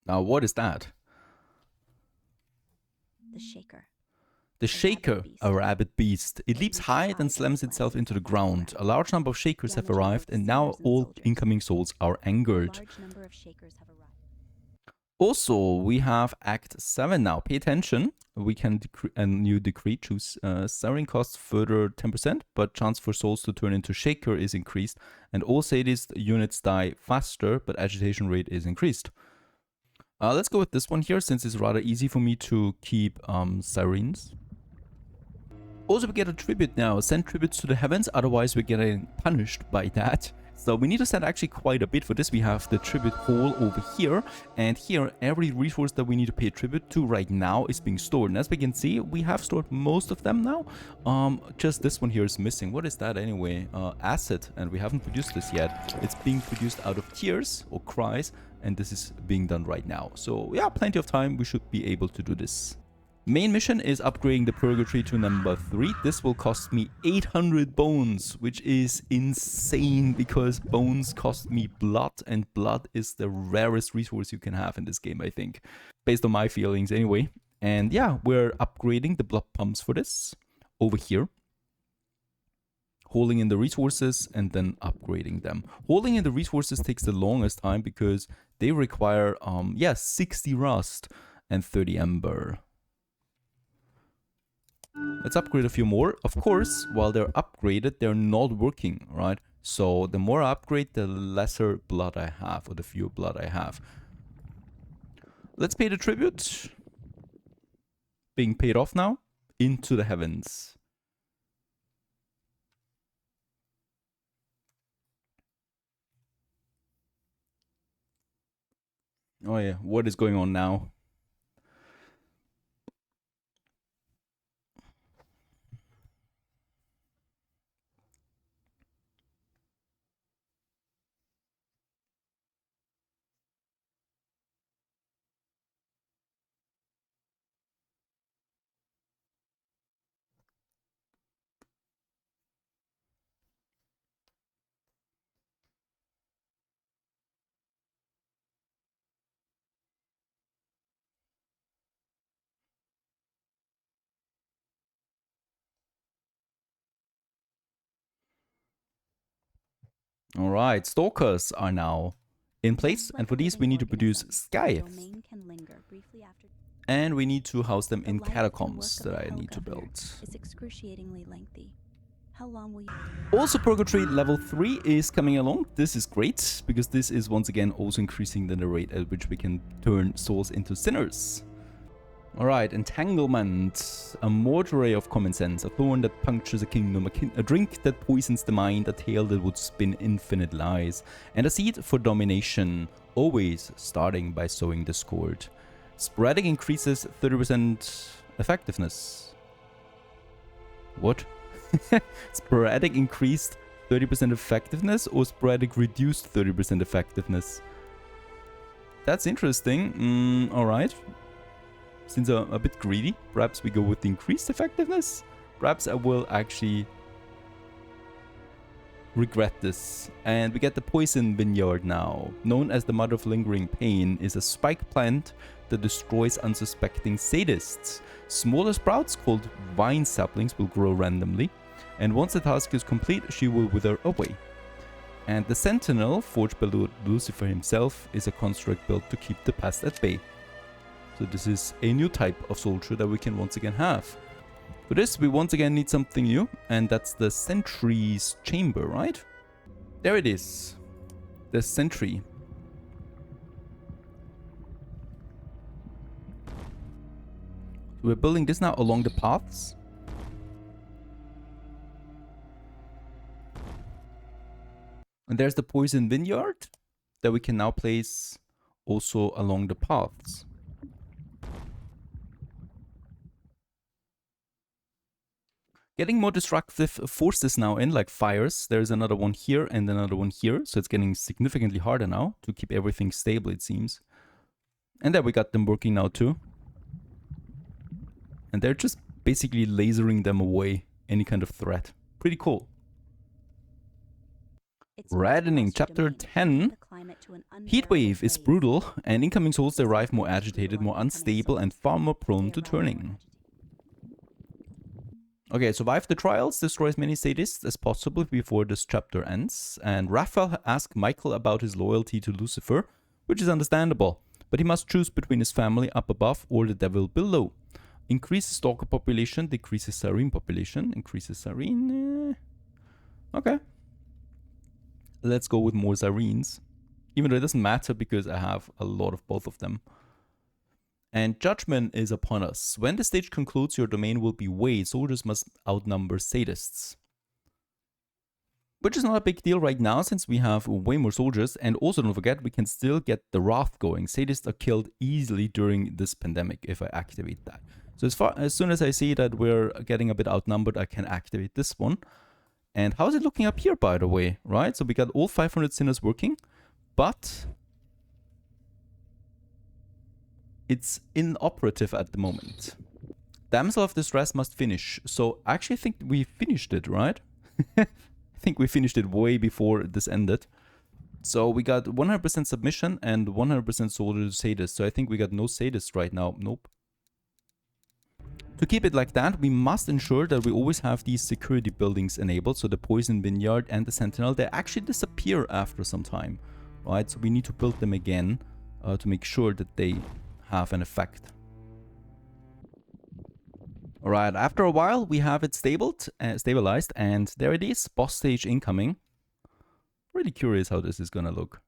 Now, what is that? The shaker. The shaker, a rabbit beast. It leaps high and slams itself into the ground. A large number of shakers have arrived, and now all incoming souls are angered. Also, we have Act 7 now. Pay attention. We can a new decree. Choose souring costs further 10%, but chance for souls to turn into shaker is increased. And all sadist units die faster, but agitation rate is increased. Let's go with this one here, since it's rather easy for me to keep sirens. Also, we get a tribute now. Send tributes to the heavens, otherwise we're getting punished by that. So we need to send actually quite a bit. For this we have the tribute hall over here, and here every resource that we need to pay tribute to right now is being stored. And as we can see, we have stored most of them now. Just this one here is missing. What is that anyway? Acid, and we haven't produced this yet. It's being produced out of tears or cries, and this is being done right now. So yeah, plenty of time. We should be able to do this. Main mission is upgrading the Purgatory to number 3. This will cost me 800 bones, which is insane because bones cost me blood, and blood is the rarest resource you can have in this game, I think. Based on my feelings anyway. And yeah, we're upgrading the blood pumps for this over here. Holding in the resources and then upgrading them. Holding in the resources takes the longest time because they require 60 rust and 30 ember. Let's upgrade a few more. Of course, while they're upgraded, they're not working, right? So the more I upgrade, the lesser blood I have, or the fewer blood I have. Let's pay the tribute. Being paid off now. Into the heavens. Oh yeah, what is going on now? Alright, stalkers are now in place, and for these we need to produce scythes. And we need to house them in catacombs that I need to build. Is excruciatingly lengthy. How long will you... Also, Purgatory level 3 is coming along. This is great, because this is once again also increasing the rate at which we can turn souls into sinners. Alright, entanglement. A mortuary of common sense. A thorn that punctures a kingdom. A drink that poisons the mind. A tale that would spin infinite lies. And a seed for domination. Always starting by sowing discord. Sporadic increases 30% effectiveness. What? Sporadic increased 30% effectiveness, or sporadic reduced 30% effectiveness? That's interesting. Alright. Since I'm a bit greedy, perhaps we go with the increased effectiveness? Perhaps I will actually regret this. And we get the poison vineyard now. Known as the mother of lingering pain, is a spike plant that destroys unsuspecting sadists. Smaller sprouts called vine saplings will grow randomly, and once the task is complete, she will wither away. And the sentinel, forged by Lucifer himself, is a construct built to keep the pest at bay. So this is a new type of soldier that we can once again have. For this, we once again need something new, and that's the sentry's chamber, right? There it is. The sentry. we're building this now along the paths. And there's the poison vineyard that we can now place also along the paths. Getting more destructive forces now in, like fires. There's another one here and another one here. So it's getting significantly harder now to keep everything stable, it seems. And there we got them working now too. And they're just basically lasering them away, any kind of threat. Pretty cool. Reddening, chapter 10. Heatwave is brutal, and incoming souls arrive more agitated, more unstable, and far more prone to turning. Okay, survive the trials, destroy as many sadists as possible before this chapter ends. And Raphael asks Michael about his loyalty to Lucifer, which is understandable. But he must choose between his family up above or the devil below. Increases stalker population, decreases Sarene population. Increases Sarene. Okay. Let's go with more Sarenes. Even though it doesn't matter because I have a lot of both of them. And judgment is upon us. When the stage concludes, your domain will be way. Soldiers must outnumber sadists. Which is not a big deal right now since we have way more soldiers. And also don't forget, we can still get the wrath going. Sadists are killed easily during this pandemic if I activate that. So as soon as I see that we're getting a bit outnumbered, I can activate this one. And how's it looking up here, by the way? Right, so we got all 500 sinners working. But it's inoperative at the moment. Damsel of Distress must finish. So I actually think we finished it, right? I think we finished it way before this ended. So we got 100% submission and 100% soldier sadist. So I think we got no sadist right now. Nope. To keep it like that, we must ensure that we always have these security buildings enabled. So the poison vineyard and the sentinel, they actually disappear after some time. Right? So we need to build them again to make sure that they have an effect. Alright, after a while we have it stabilized, and there it is, boss stage incoming. Really curious how this is gonna look.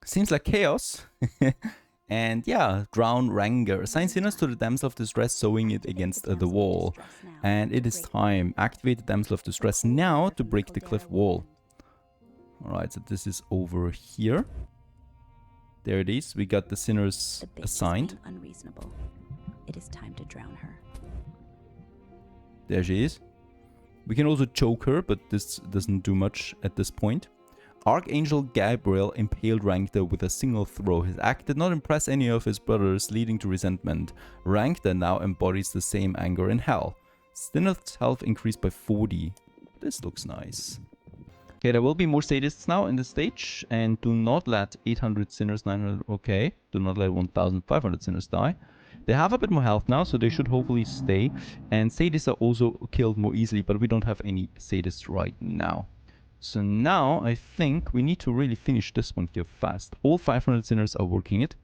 Seems like chaos. And yeah, drown Ranger. Assign sinners to the Damsel of Distress, sewing it against the wall. And it is time. Activate the Damsel of Distress now to break the cliff wall. Alright, so this is over here. There it is. We got the sinners assigned. Unreasonable. It is time to drown her. There she is. We can also choke her, but this doesn't do much at this point. Archangel Gabriel impaled Rankta with a single throw. His act did not impress any of his brothers, leading to resentment. Rankta now embodies the same anger in hell. Stineth's health increased by 40. This looks nice. Okay, there will be more sadists now in the stage. And do not let 800 sinners, 900... Okay, do not let 1,500 sinners die. They have a bit more health now, so they should hopefully stay. And sadists are also killed more easily, but we don't have any sadists right now. So now I think we need to really finish this one here fast. All 500 sinners are working it.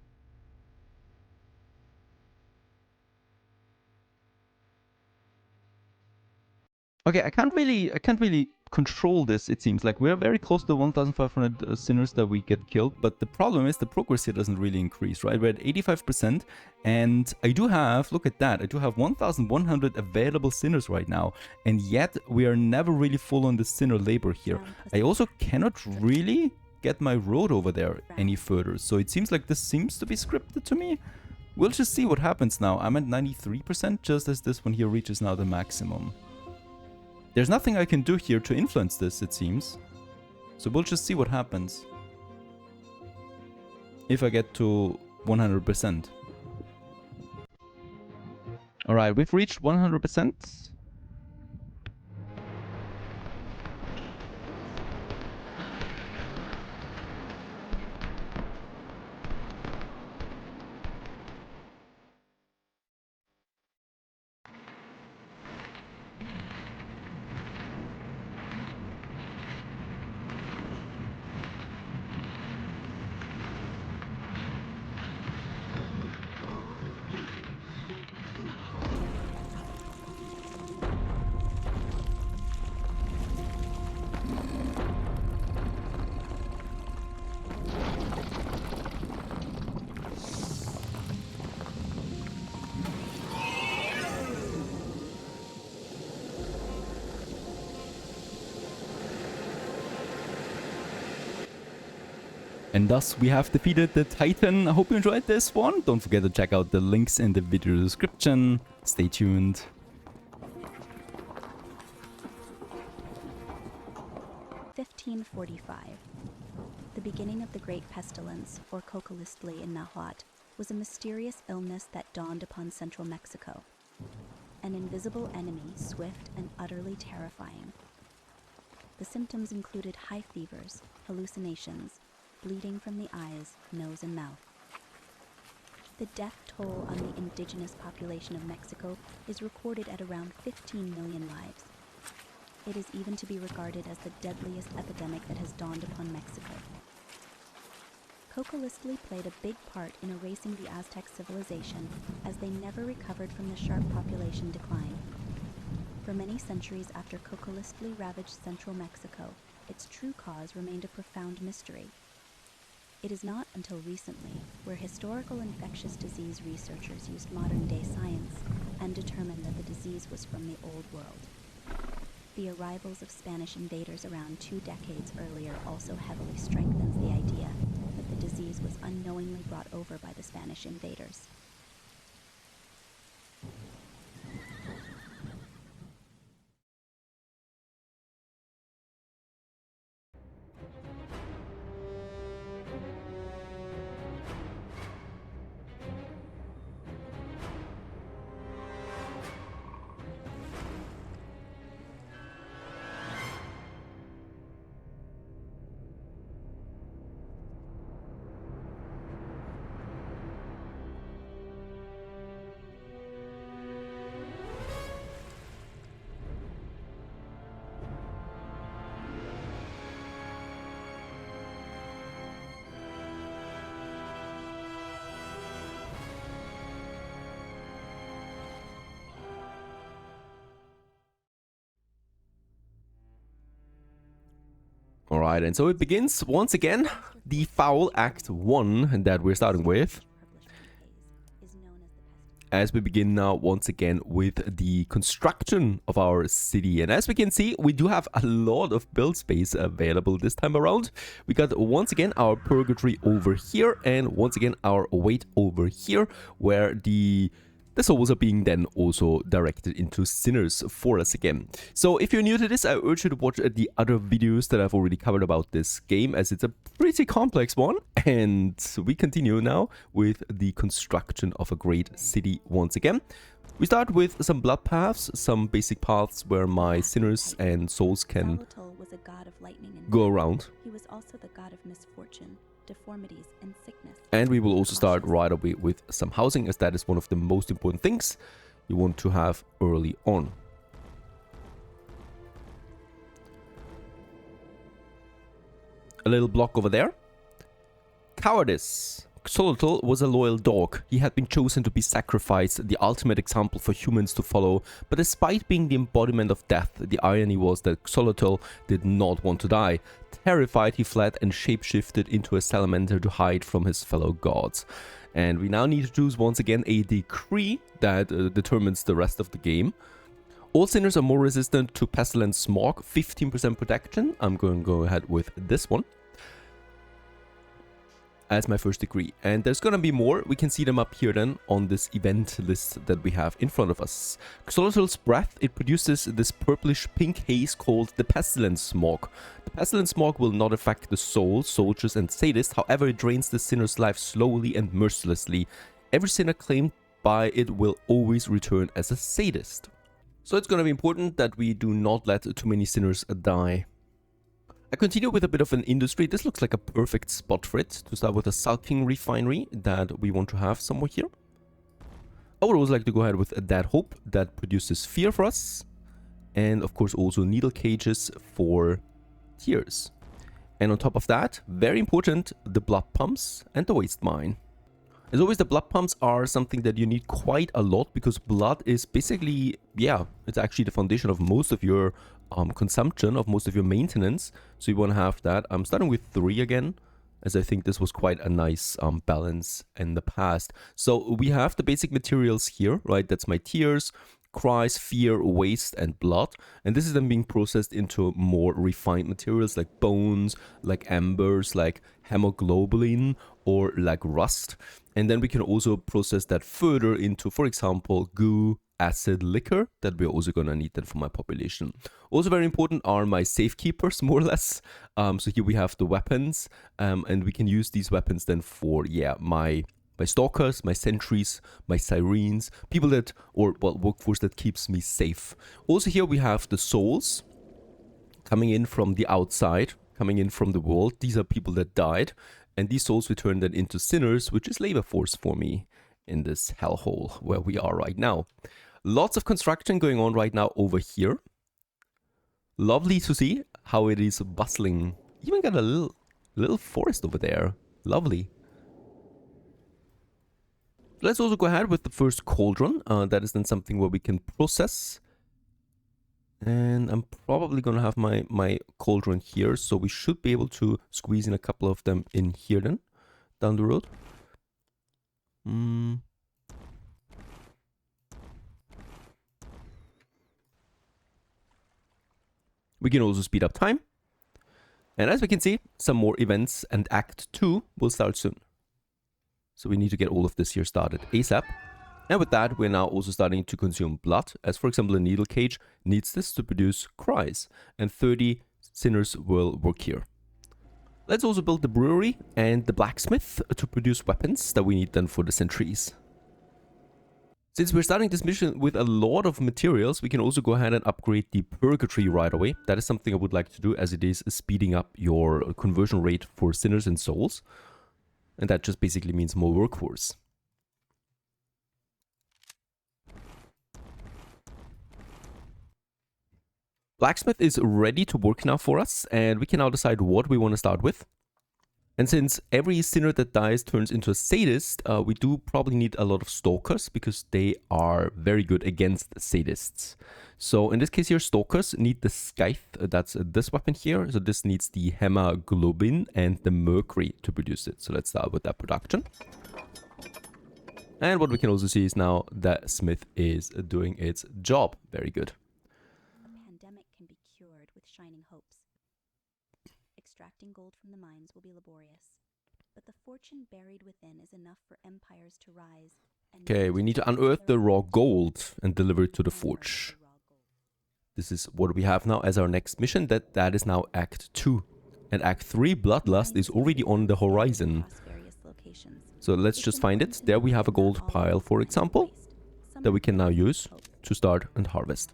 Okay, I can't really control this, it seems. Like, we're very close to 1,500 sinners that we get killed, but the problem is the progress here doesn't really increase, right? We're at 85%, and I do have, look at that, I do have 1,100 available sinners right now, and yet we are never really full on the sinner labor here. I also cannot really get my road over there any further, so it seems like this seems to be scripted to me. We'll just see what happens now. I'm at 93%, just as this one here reaches now the maximum. There's nothing I can do here to influence this, it seems. So we'll just see what happens. If I get to 100%. Alright, we've reached 100%. And thus we have defeated the Titan. I hope you enjoyed this one. Don't forget to check out the links in the video description. Stay tuned. 1545. The beginning of the Great Pestilence, or Cocolistli in Nahuatl, was a mysterious illness that dawned upon central Mexico. An invisible enemy, swift and utterly terrifying. The symptoms included high fevers, hallucinations, bleeding from the eyes, nose, and mouth. The death toll on the indigenous population of Mexico is recorded at around 15 million lives. It is even to be regarded as the deadliest epidemic that has dawned upon Mexico. Cocolistli played a big part in erasing the Aztec civilization, as they never recovered from the sharp population decline. For many centuries after Cocolistli ravaged central Mexico, its true cause remained a profound mystery. It is not until recently where historical infectious disease researchers used modern-day science and determined that the disease was from the Old World. The arrivals of Spanish invaders around 2 decades earlier also heavily strengthens the idea that the disease was unknowingly brought over by the Spanish invaders. Alright, and so it begins once again, the Foul Act 1 that we're starting with. As we begin now once again with the construction of our city. And as we can see, we do have a lot of build space available this time around. We got once again our purgatory over here and once again our await over here, where the souls are being then also directed into sinners for us again. So if you're new to this, I urge you to watch the other videos that I've already covered about this game, as it's a pretty complex one. And we continue now with the construction of a great city once again. We start with some blood paths, some basic paths where my sinners and souls can was a god of lightning and go around. He was also the god of misfortune, deformities, and sickness. And we will also start right away with some housing, as that is one of the most important things you want to have early on. A little block over there. Cowardice. Xolotl was a loyal dog. He had been chosen to be sacrificed, the ultimate example for humans to follow. But despite being the embodiment of death, the irony was that Xolotl did not want to die. Terrified, he fled and shapeshifted into a salamander to hide from his fellow gods. And we now need to choose once again a decree that determines the rest of the game. All sinners are more resistant to pestilence smog, 15% protection. I'm going to go ahead with this one as my first degree. And there's gonna be more. We can see them up here then on this event list that we have in front of us. Xolotl's breath, it produces this purplish pink haze called the pestilence smog. The pestilence smog will not affect the souls, soldiers and sadists. However, it drains the sinner's life slowly and mercilessly. Every sinner claimed by it will always return as a sadist. So it's gonna be important that we do not let too many sinners die. I continue with a bit of an industry. This looks like a perfect spot for it, to start with a sulking refinery that we want to have somewhere here. I would also like to go ahead with that hope that produces fear for us. And of course also needle cages for tears. And on top of that, very important, the blood pumps and the waste mine. As always, the blood pumps are something that you need quite a lot, because blood is basically, yeah, it's actually the foundation of most of your consumption, of most of your maintenance. So you want to have that. I'm starting with 3 again, as I think this was quite a nice balance in the past. So we have the basic materials here, right? That's my tears, cries, fear, waste, and blood. And this is then being processed into more refined materials like bones, like embers, like hemoglobin or like rust. And then we can also process that further into, for example, goo, acid, liquor, that we're also gonna need that for my population. Also very important are my safekeepers, more or less. So here we have the weapons, and we can use these weapons then for, yeah, my stalkers, my sentries, my sirens, people that, or well, workforce that keeps me safe. Also here we have the souls coming in from the outside, coming in from the world. These are people that died, and these souls we turn then into sinners, which is labor force for me in this hellhole where we are right now. Lots of construction going on right now over here. Lovely to see how it is bustling. Even got a little forest over there. Lovely. Let's also go ahead with the first cauldron. That is then something where we can process. And I'm probably going to have my cauldron here. So we should be able to squeeze in a couple of them in here then, down the road. We can also speed up time. And as we can see, some more events and Act 2 will start soon. So we need to get all of this here started ASAP. And with that, we're now also starting to consume blood, as for example, a needle cage needs this to produce cries, and 30 sinners will work here. Let's also build the brewery and the blacksmith to produce weapons that we need then for the sentries. Since we're starting this mission with a lot of materials, we can also go ahead and upgrade the purgatory right away. That is something I would like to do, as it is speeding up your conversion rate for sinners and souls. And that just basically means more workforce. Blacksmith is ready to work now for us, and we can now decide what we want to start with. And since every sinner that dies turns into a sadist, we do probably need a lot of stalkers, because they are very good against sadists. So in this case here, stalkers need the scythe, that's this weapon here. So this needs the hemoglobin and the mercury to produce it. So let's start with that production. And what we can also see is now that Smith is doing its job. Very good. Shining hopes. Extracting gold from the mines will be laborious, but the fortune buried within is enough for empires to rise. Okay, we need to unearth the raw gold and deliver it to the forge. This is what we have now as our next mission. That is now Act 2. And Act 3, Bloodlust, is already on the horizon. So let's just find it. There we have a gold pile, for example, that we can now use to start and harvest.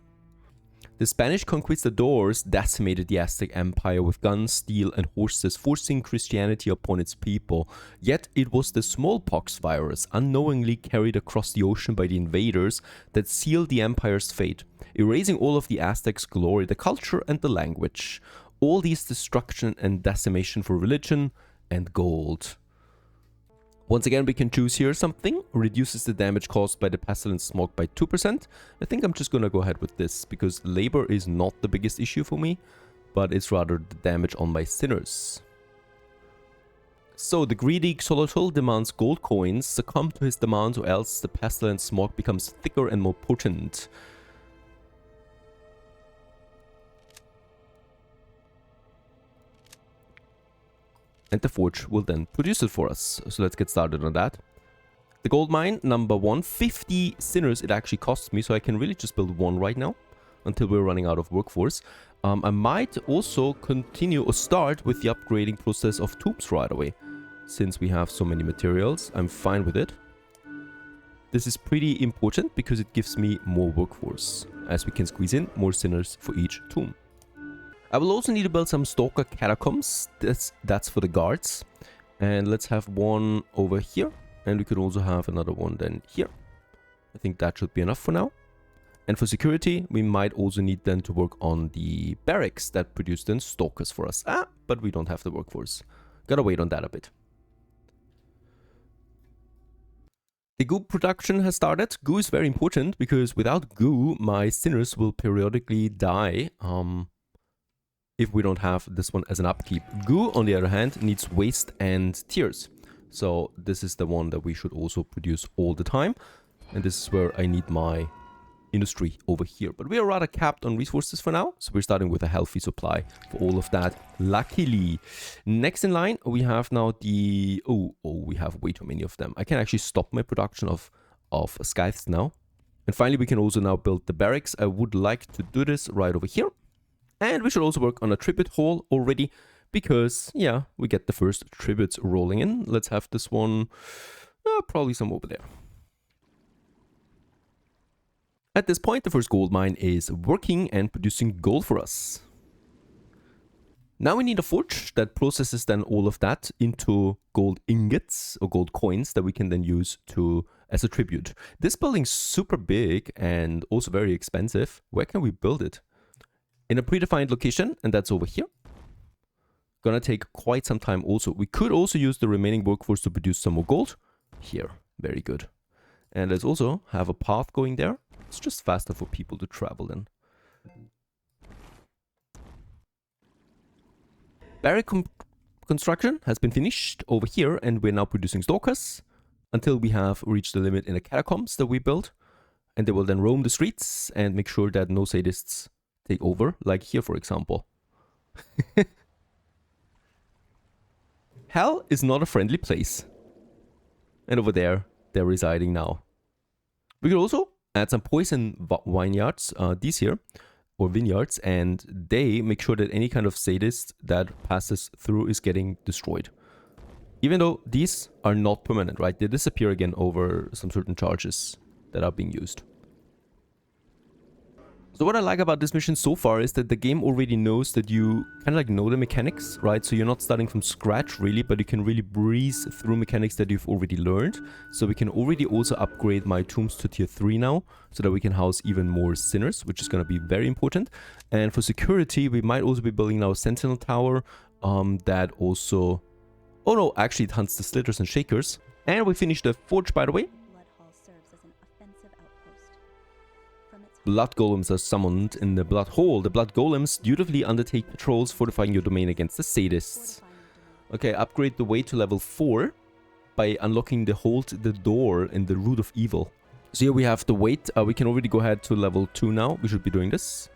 The Spanish conquistadors decimated the Aztec Empire with guns, steel, and horses, forcing Christianity upon its people. Yet it was the smallpox virus, unknowingly carried across the ocean by the invaders, that sealed the empire's fate, erasing all of the Aztecs' glory, the culture, and the language. All these destruction and decimation for religion and gold. Once again, we can choose here something. Reduces the damage caused by the pestilence smog by 2%. I think I'm just gonna go ahead with this, because labor is not the biggest issue for me, but it's rather the damage on my sinners. So the greedy Xolotl demands gold coins. Succumb to his demands, or else the pestilence smog becomes thicker and more potent. And the forge will then produce it for us. So let's get started on that. The gold mine, number 1, 50 sinners it actually costs me, so I can really just build one right now until we're running out of workforce. I might also continue or start with the upgrading process of tombs right away. Since we have so many materials, I'm fine with it. This is pretty important because it gives me more workforce, as we can squeeze in more sinners for each tomb. I will also need to build some stalker catacombs. That's for the guards. And let's have one over here. And we could also have another one then here. I think that should be enough for now. And for security, we might also need then to work on the barracks that produce then stalkers for us. But we don't have the workforce. Gotta wait on that a bit. The goo production has started. Goo is very important because without goo, my sinners will periodically die. If we don't have this one as an upkeep. Goo, on the other hand, needs waste and tears. So this is the one that we should also produce all the time. And this is where I need my industry over here. But we are rather capped on resources for now, so we're starting with a healthy supply for all of that, luckily. Next in line, we have now the... Oh, we have way too many of them. I can actually stop my production of scythes now. And finally, we can also now build the barracks. I would like to do this right over here. And we should also work on a tribute hall already, because, yeah, we get the first tributes rolling in. Let's have this one, probably some over there. At this point, the first gold mine is working and producing gold for us. Now we need a forge that processes then all of that into gold ingots or gold coins that we can then use as a tribute. This building's super big and also very expensive. Where can we build it? In a predefined location, and that's over here. Gonna take quite some time also. We could also use the remaining workforce to produce some more gold. Here, very good. And let's also have a path going there. It's just faster for people to travel in. Barrack construction has been finished over here, and we're now producing stalkers until we have reached the limit in the catacombs that we built. And they will then roam the streets and make sure that no sadists take over, like here, for example. Hell is not a friendly place. And over there, they're residing now. We could also add some poison vineyards, these here, or vineyards, and they make sure that any kind of sadist that passes through is getting destroyed. Even though these are not permanent, right? They disappear again over some certain charges that are being used. So what I like about this mission so far is that the game already knows that you kind of like know the mechanics, right? So you're not starting from scratch really, but you can really breeze through mechanics that you've already learned. So we can already also upgrade my tombs to tier 3 now, so that we can house even more sinners, which is going to be very important. And for security, we might also be building now a sentinel tower that also... Oh no, actually it hunts the slitters and shakers. And we finished the forge, by the way. Blood golems are summoned in the blood hall. The blood golems dutifully undertake patrols fortifying your domain against the sadists. Okay, upgrade the way to level 4 by unlocking the hold the door in the root of evil. So here we have the weight. We can already go ahead to level 2 now. We should be doing this.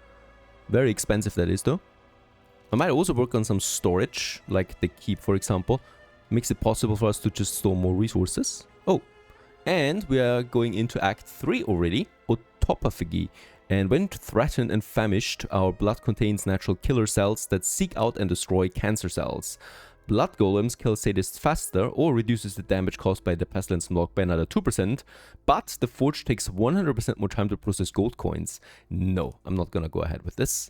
Very expensive that is though. I might also work on some storage, like the keep for example. Makes it possible for us to just store more resources. Oh, and we are going into Act 3 already. Autophagy. And when threatened and famished, our blood contains natural killer cells that seek out and destroy cancer cells. Blood golems kill sadists faster or reduces the damage caused by the pestilence block by another 2%, but the forge takes 100% more time to process gold coins. No, I'm not gonna go ahead with this.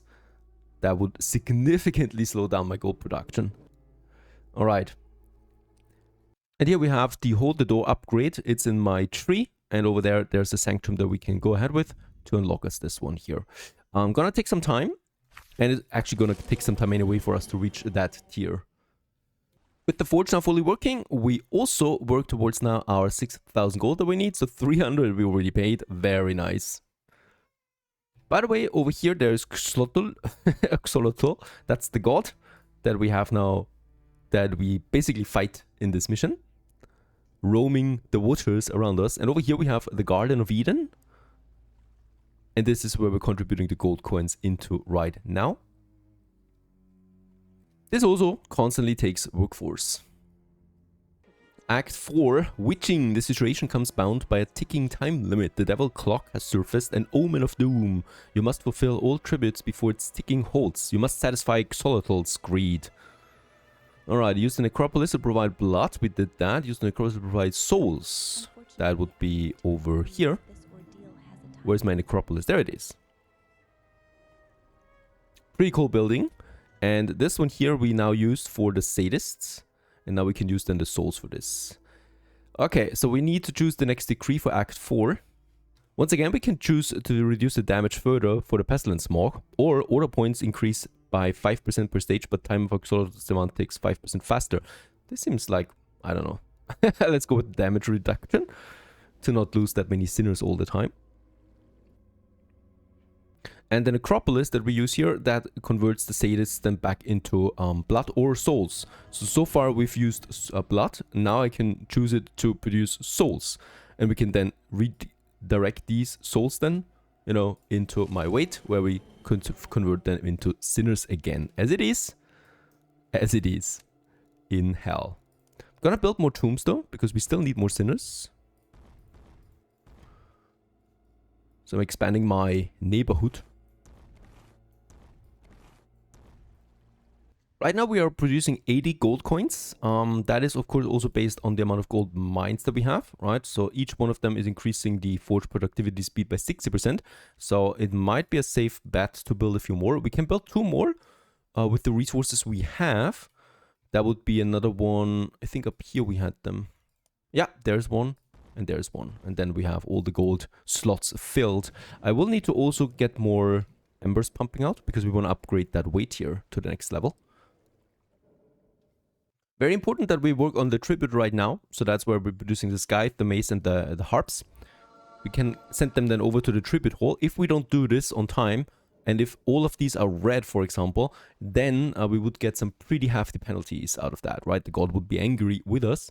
That would significantly slow down my gold production. Alright. And here we have the hold the door upgrade. It's in my tree. And over there, there's a sanctum that we can go ahead with to unlock us this one here. I'm gonna take some time. And it's actually gonna take some time anyway for us to reach that tier. With the forge now fully working, we also work towards now our 6,000 gold that we need. So 300 we already paid. Very nice. By the way, over here there's Xolotl. Xolotl. That's the god that we have now, that we basically fight in this mission. Roaming the waters around us. And over here we have the Garden of Eden. And this is where we're contributing the gold coins into right now. This also constantly takes workforce. Act 4, Witching. The situation comes bound by a ticking time limit. The devil clock has surfaced, an omen of doom. You must fulfill all tributes before its ticking halts. You must satisfy Xolotl's greed. Alright, use the necropolis to provide blood. We did that. Use the necropolis to provide souls. That would be over here. Where's my necropolis? There it is. Pretty cool building. And this one here we now used for the sadists. And now we can use then the souls for this. Okay, so we need to choose the next decree for Act 4. Once again, we can choose to reduce the damage further for the pestilence smog. Or order points increase by 5% per stage, but time of Xolotl's demand takes 5% faster. This seems like, I don't know. Let's go with damage reduction to not lose that many sinners all the time. And the necropolis that we use here, that converts the sadists then back into blood or souls. So far we've used blood. Now I can choose it to produce souls. And we can then redirect these souls then you know, into my weight, where we could convert them into sinners again, as it is in hell. I'm gonna build more tombs though, because we still need more sinners. So I'm expanding my neighborhood. Right now we are producing 80 gold coins. That is of course also based on the amount of gold mines that we have, right? So each one of them is increasing the forge productivity speed by 60%. So it might be a safe bet to build a few more. We can build 2 more with the resources we have. That would be another one. I think up here we had them. Yeah, there's one and there's one. And then we have all the gold slots filled. I will need to also get more embers pumping out because we want to upgrade that weight here to the next level. Very important that we work on the tribute right now. So that's where we're producing the scythe, the mace, and the harps. We can send them then over to the tribute hall. If we don't do this on time, and if all of these are red, for example, then we would get some pretty hefty penalties out of that, right? The god would be angry with us,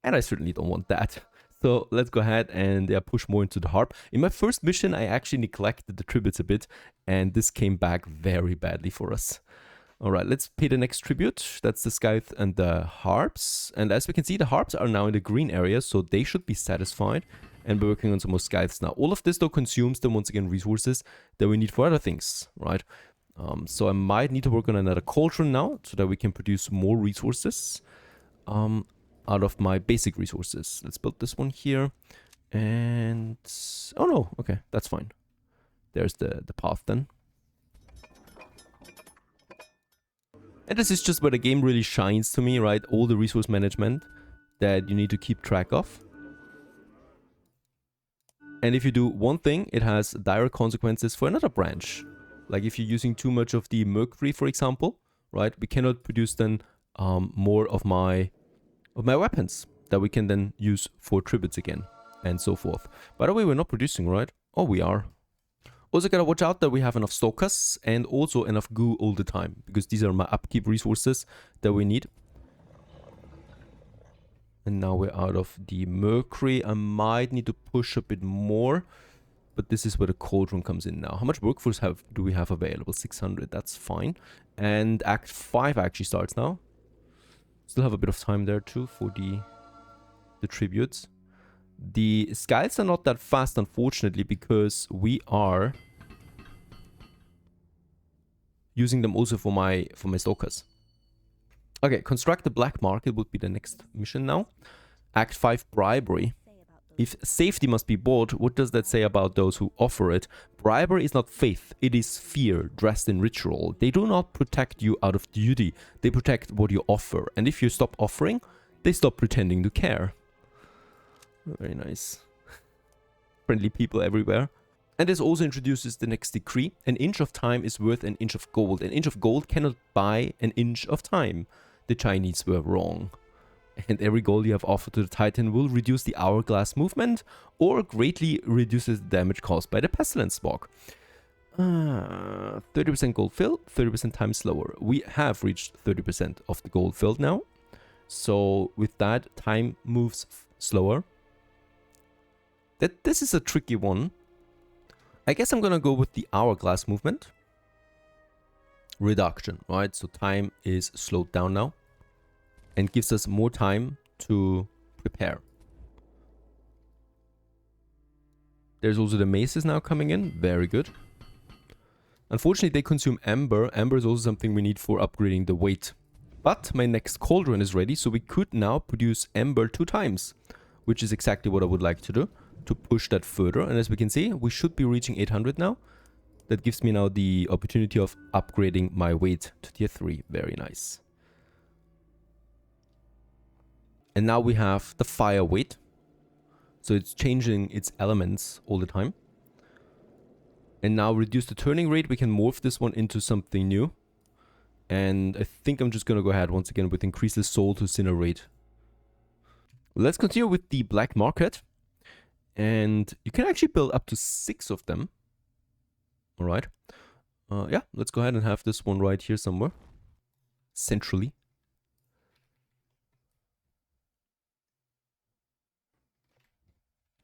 and I certainly don't want that. So let's go ahead and push more into the harp. In my first mission, I actually neglected the tributes a bit, and this came back very badly for us. All right, let's pay the next tribute. That's the scythe and the harps. And as we can see, the harps are now in the green area, so they should be satisfied. And we're working on some more scythes now. All of this, though, consumes them, once again, resources that we need for other things, right? So I might need to work on another cauldron now, so that we can produce more resources out of my basic resources. Let's build this one here. And... oh, no. Okay, that's fine. There's the path, then. And this is just where the game really shines to me, right? All the resource management that you need to keep track of. And if you do one thing, it has dire consequences for another branch. Like if you're using too much of the mercury, for example, right? We cannot produce then more of my weapons that we can then use for tributes again, and so forth. By the way, we're not producing, right? Oh, we are. Also gotta watch out that we have enough stalkers and also enough goo all the time, because these are my upkeep resources that we need. And now we're out of the mercury. I might need to push a bit more, but this is where the cauldron comes in now. How much workforce do we have available? 600, that's fine. And Act 5 actually starts now. Still have a bit of time there too for the tributes. The scythes are not that fast, unfortunately, because we are using them also for my stalkers. Okay, construct the black market would be the next mission now. Act 5, bribery. If safety must be bought, what does that say about those who offer it? Bribery is not faith, it is fear dressed in ritual. They do not protect you out of duty, they protect what you offer. And if you stop offering, they stop pretending to care. Very nice. Friendly people everywhere. And this also introduces the next decree. An inch of time is worth an inch of gold. An inch of gold cannot buy an inch of time. The Chinese were wrong. And every gold you have offered to the Titan will reduce the hourglass movement or greatly reduces the damage caused by the pestilence spark. 30% gold filled, 30% time slower. We have reached 30% of the gold filled now. So with that, time moves slower. This is a tricky one. I guess I'm gonna go with the hourglass movement. Reduction, right? So time is slowed down now. And gives us more time to prepare. There's also the maces now coming in. Very good. Unfortunately, they consume amber. Amber is also something we need for upgrading the weight. But my next cauldron is ready, so we could now produce amber 2 times. Which is exactly what I would like to do, to push that further. And as we can see, we should be reaching 800 now. That gives me now the opportunity of upgrading my weight to tier 3. Very nice. And now we have the fire weight. So it's changing its elements all the time. And now reduce the turning rate. We can morph this one into something new. And I think I'm just going to go ahead once again with increase the soul to sinner rate. Let's continue with the black market. And you can actually build up to 6 of them. Alright. Yeah, let's go ahead and have this one right here somewhere. Centrally.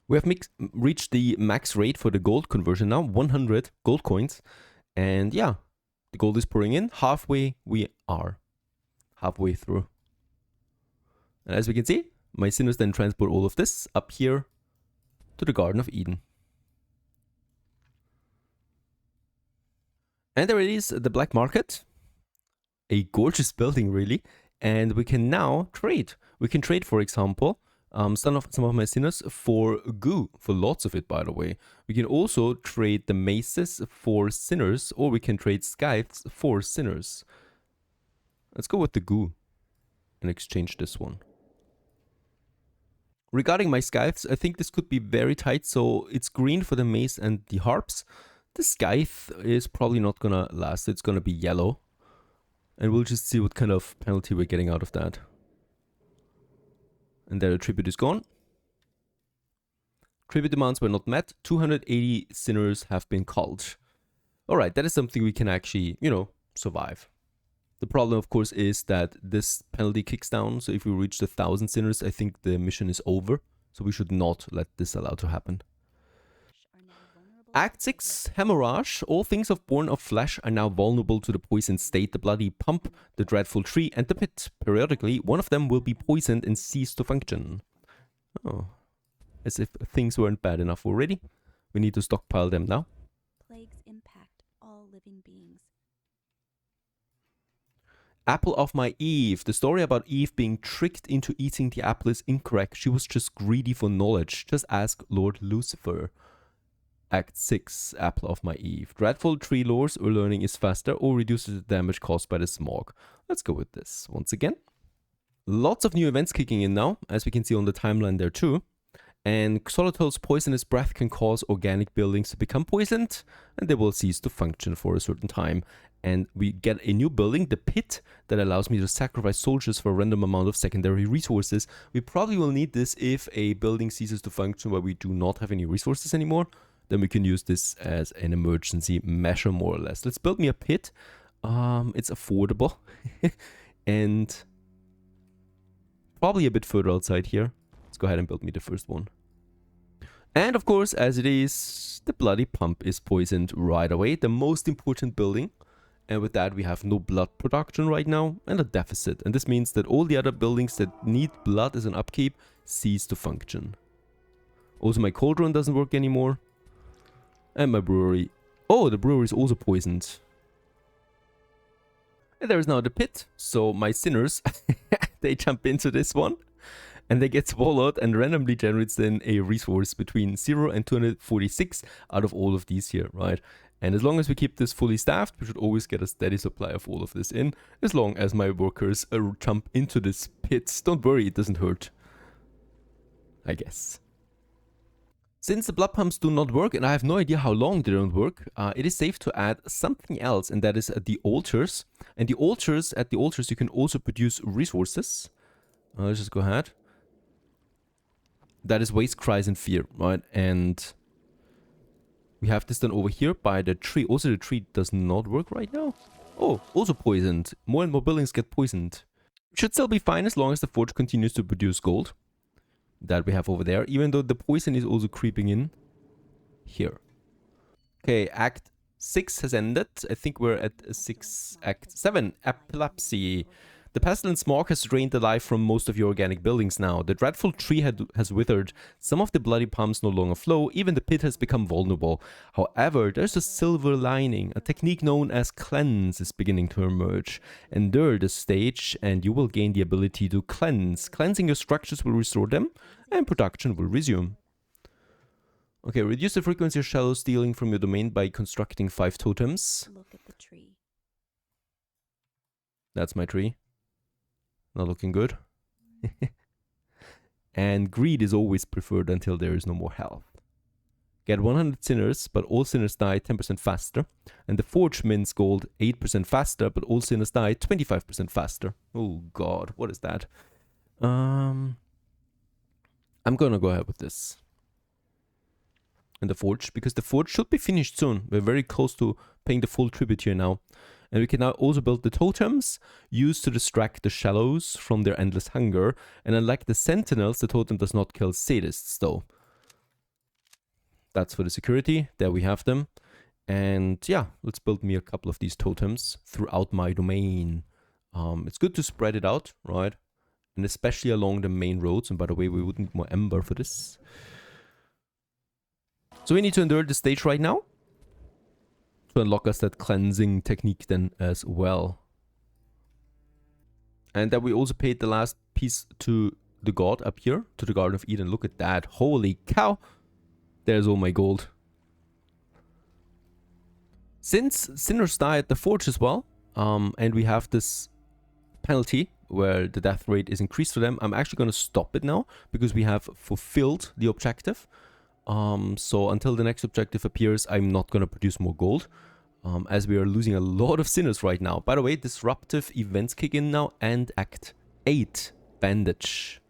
We have reached the max rate for the gold conversion now, 100 gold coins. And yeah, the gold is pouring in. Halfway we are. Halfway through. And as we can see, my sinners then transport all of this up here to the Garden of Eden. And there it is, the black market. A gorgeous building, really. And we can now trade. We can trade, for example, some of my sinners for goo, for lots of it, by the way. We can also trade the maces for sinners, or we can trade scythes for sinners. Let's go with the goo and exchange this one. Regarding my scythes, I think this could be very tight, so it's green for the mace and the harps. The scythe is probably not gonna last, it's gonna be yellow. And we'll just see what kind of penalty we're getting out of that. And there the tribute is gone. Tribute demands were not met. 280 sinners have been culled. Alright, that is something we can actually, you know, survive. The problem, of course, is that this penalty kicks down. So if we reach the 1,000 sinners, I think the mission is over. So we should not let this allow to happen. Act 6, Hemorrhage. All things born of flesh are now vulnerable to the poison state. The bloody pump, the dreadful tree, and the pit. Periodically, one of them will be poisoned and cease to function. Oh, as if things weren't bad enough already. We need to stockpile them now. Plagues impact all living beings. Apple of my Eve. The story about Eve being tricked into eating the apple is incorrect. She was just greedy for knowledge. Just ask Lord Lucifer. Act 6, Apple of my Eve. Dreadful tree lures or learning is faster or reduces the damage caused by the smog. Let's go with this once again. Lots of new events kicking in now, as we can see on the timeline there too. And Xolotol's poisonous breath can cause organic buildings to become poisoned, and they will cease to function for a certain time. And we get a new building, the pit, that allows me to sacrifice soldiers for a random amount of secondary resources. We probably will need this if a building ceases to function where we do not have any resources anymore. Then we can use this as an emergency measure, more or less. Let's build me a pit. It's affordable. And probably a bit further outside here. Let's go ahead and build me the first one. And of course, as it is, the bloody pump is poisoned right away. The most important building. And with that, we have no blood production right now and a deficit. And this means that all the other buildings that need blood as an upkeep cease to function. Also, my cauldron doesn't work anymore. And my brewery. Oh, the brewery is also poisoned. And there is now the pit. So my sinners, they jump into this one. And they get swallowed and randomly generates then a resource between 0 and 246 out of all of these here, right? And as long as we keep this fully staffed, we should always get a steady supply of all of this in. As long as my workers jump into this pit. Don't worry, it doesn't hurt. I guess. Since the blood pumps do not work, and I have no idea how long they don't work, it is safe to add something else, and that is the altars. And the altars, at the altars you can also produce resources. Let's just go ahead. That is waste, cries, and fear, right? And we have this done over here by the tree. Also, the tree does not work right now. Oh, also poisoned. More and more buildings get poisoned. Should still be fine as long as the forge continues to produce gold. That we have over there, even though the poison is also creeping in here. Okay, Act 6 has ended. I think we're at Act 7, Epilepsy. The pestilent smog has drained the life from most of your organic buildings now. The dreadful tree has withered. Some of the bloody pumps no longer flow. Even the pit has become vulnerable. However, there's a silver lining. A technique known as cleanse is beginning to emerge. Endure the stage and you will gain the ability to cleanse. Cleansing your structures will restore them and production will resume. Okay, reduce the frequency of shadow stealing from your domain by constructing 5 totems. Look at the tree. That's my tree. Not looking good. And greed is always preferred until there is no more health. Get 100 sinners, but all sinners die 10% faster. And the forge mints gold 8% faster, but all sinners die 25% faster. Oh god, what is that? I'm gonna go ahead with this. And the forge, because the forge should be finished soon. We're very close to paying the full tribute here now. And we can now also build the totems, used to distract the shallows from their endless hunger. And unlike the sentinels, the totem does not kill sadists though. That's for the security. There we have them. And yeah, let's build me a couple of these totems throughout my domain. It's good to spread it out, right? And especially along the main roads. And by the way, we would need more ember for this. So we need to endure the stage right now to unlock us that cleansing technique then as well. And that we also paid the last piece to the god up here, to the Garden of Eden. Look at that. Holy cow. There's all my gold. Since sinners die at the forge as well, and we have this penalty where the death rate is increased for them, I'm actually going to stop it now because we have fulfilled the objective. So until the next objective appears, I'm not going to produce more gold, as we are losing a lot of sinners right now. By the way, disruptive events kick in now, and Act 8, Bandage.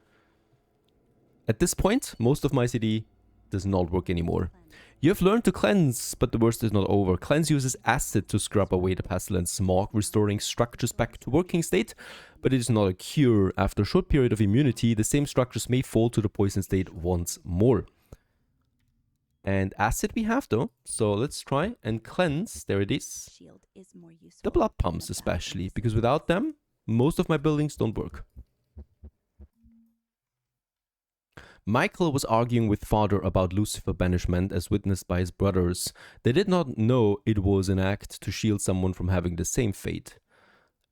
At this point, most of my city does not work anymore. You have learned to cleanse, but the worst is not over. Cleanse uses acid to scrub away the pestilence smog, restoring structures back to working state, but it is not a cure. After a short period of immunity, the same structures may fall to the poison state once more. And acid we have though, so let's try and cleanse. There it is. The blood pumps especially, because without them, most of my buildings don't work. Michael was arguing with Father about Lucifer banishment as witnessed by his brothers. They did not know it was an act to shield someone from having the same fate.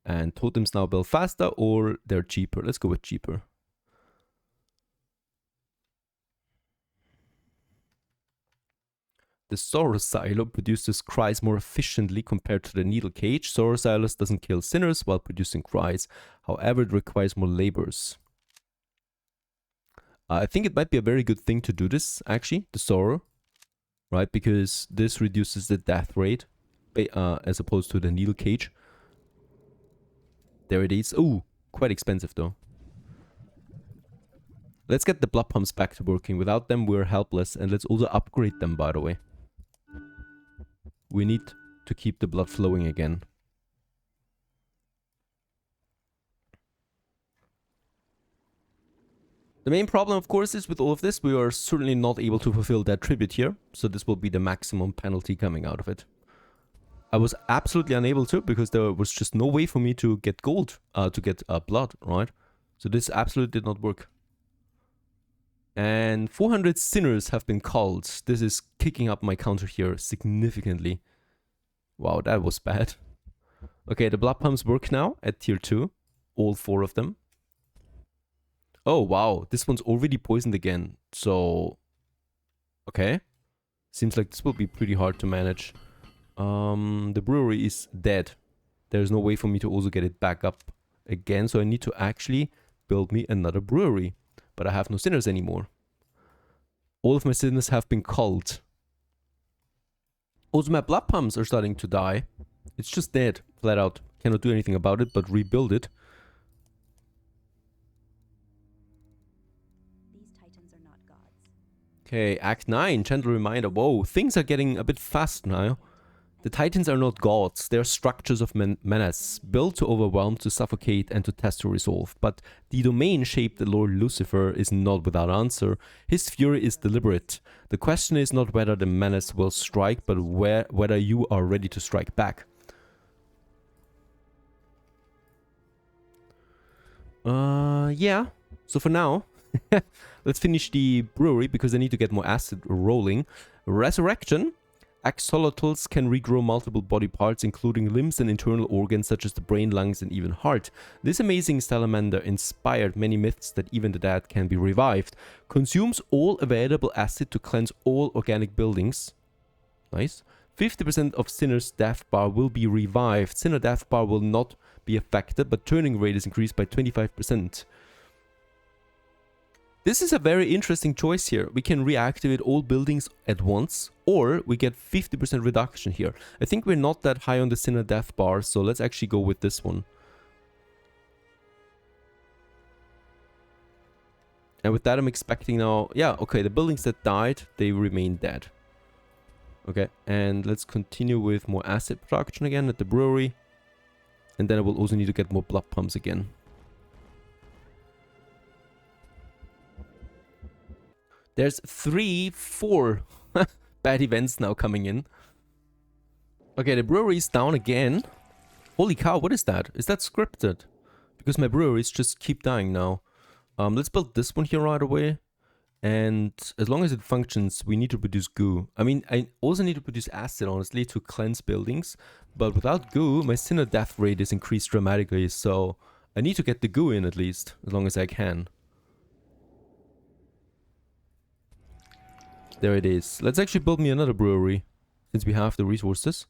And totems now build faster or they're cheaper. Let's go with cheaper. The Sorrow Silo produces cries more efficiently compared to the Needle Cage. Sorrow Silos doesn't kill sinners while producing cries. However, it requires more labors. I think it might be a very good thing to do this, actually, the Sorrow, right? Because this reduces the death rate as opposed to the Needle Cage. There it is. Oh, quite expensive though. Let's get the blood pumps back to working. Without them, we're helpless. And let's also upgrade them, by the way. We need to keep the blood flowing again. The main problem, of course, is with all of this, we are certainly not able to fulfill that tribute here. So this will be the maximum penalty coming out of it. I was absolutely unable to, because there was just no way for me to get gold, to get blood, right? So this absolutely did not work. And 400 sinners have been culled. This is kicking up my counter here significantly. Wow, that was bad. Okay, the blood pumps work now at tier 2. All 4 of them. Oh, wow. This one's already poisoned again. So, okay. Seems like this will be pretty hard to manage. The brewery is dead. There's no way for me to also get it back up again. So I need to actually build me another brewery. But I have no sinners anymore. All of my sinners have been culled. Also, my blood pumps are starting to die. It's just dead, flat out. Cannot do anything about it, but rebuild it. Okay, Act 9, gentle reminder. Whoa, things are getting a bit fast now. The Titans are not gods, they are structures of menace, built to overwhelm, to suffocate, and to test to resolve. But the domain shaped the Lord Lucifer is not without answer. His fury is deliberate. The question is not whether the menace will strike, but whether you are ready to strike back. Yeah. So for now, let's finish the brewery because I need to get more acid rolling. Resurrection. Axolotls can regrow multiple body parts, including limbs and internal organs such as the brain, lungs, and even heart. This amazing salamander inspired many myths that even the dead can be revived. Consumes all available acid to cleanse all organic buildings. Nice. 50% of Sinner's death bar will be revived. Sinner death bar will not be affected, but turning rate is increased by 25%. This is a very interesting choice here. We can reactivate all buildings at once, or we get 50% reduction here. I think we're not that high on the Sinner death bar, so let's actually go with this one. And with that, I'm expecting now... Yeah, okay, the buildings that died, they remain dead. Okay, and let's continue with more acid production again at the brewery. And then I will also need to get more blood pumps again. There's 4 bad events now coming in. Okay, the brewery is down again. Holy cow, what is that? Is that scripted? Because my breweries just keep dying now. Let's build this one here right away. And as long as it functions, we need to produce goo. I mean, I also need to produce acid, honestly, to cleanse buildings. But without goo, my sinner death rate is increased dramatically. So I need to get the goo in at least, as long as I can. There it is. Let's actually build me another brewery, since we have the resources.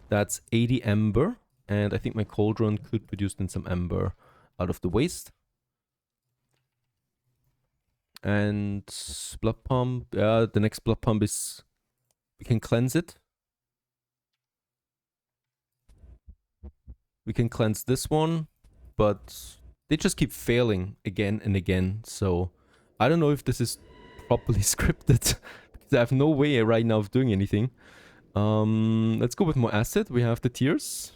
That's 80 ember. And I think my cauldron could produce then some ember out of the waste. And blood pump. The next blood pump is... we can cleanse it. We can cleanse this one. But they just keep failing again and again. So I don't know if this is properly scripted. Because I have no way right now of doing anything. Let's go with more acid. We have the tiers.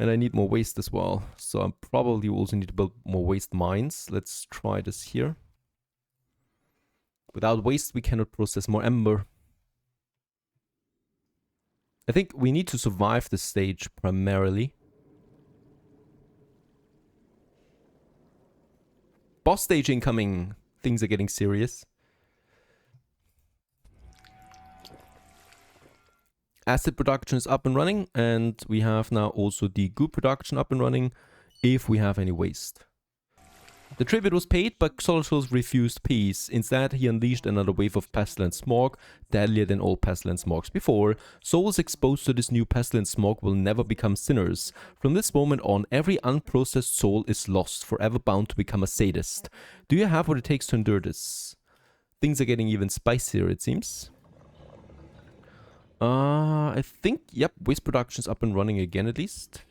And I need more waste as well. So I probably also need to build more waste mines. Let's try this here. Without waste, we cannot process more ember. I think we need to survive this stage primarily. Boss stage incoming. Things are getting serious. Acid production is up and running, and we have now also the goo production up and running if we have any waste. The tribute was paid, but Xolotls refused peace. Instead, he unleashed another wave of pestilent smog, deadlier than all pestilent smogs before. Souls exposed to this new pestilent smog will never become sinners. From this moment on, every unprocessed soul is lost, forever bound to become a sadist. Do you have what it takes to endure this? Things are getting even spicier, it seems. I think, yep, waste production's up and running again at least.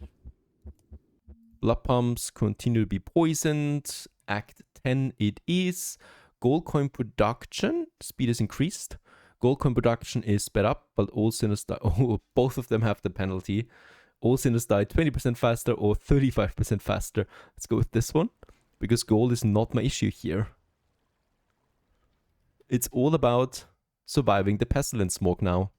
Blood pumps continue to be poisoned. Act 10 it is. Gold coin production, speed is increased. Gold coin production is sped up, but all sinners die. Oh, both of them have the penalty. All sinners die 20% faster or 35% faster. Let's go with this one, because gold is not my issue here. It's all about surviving the pestilence smoke now.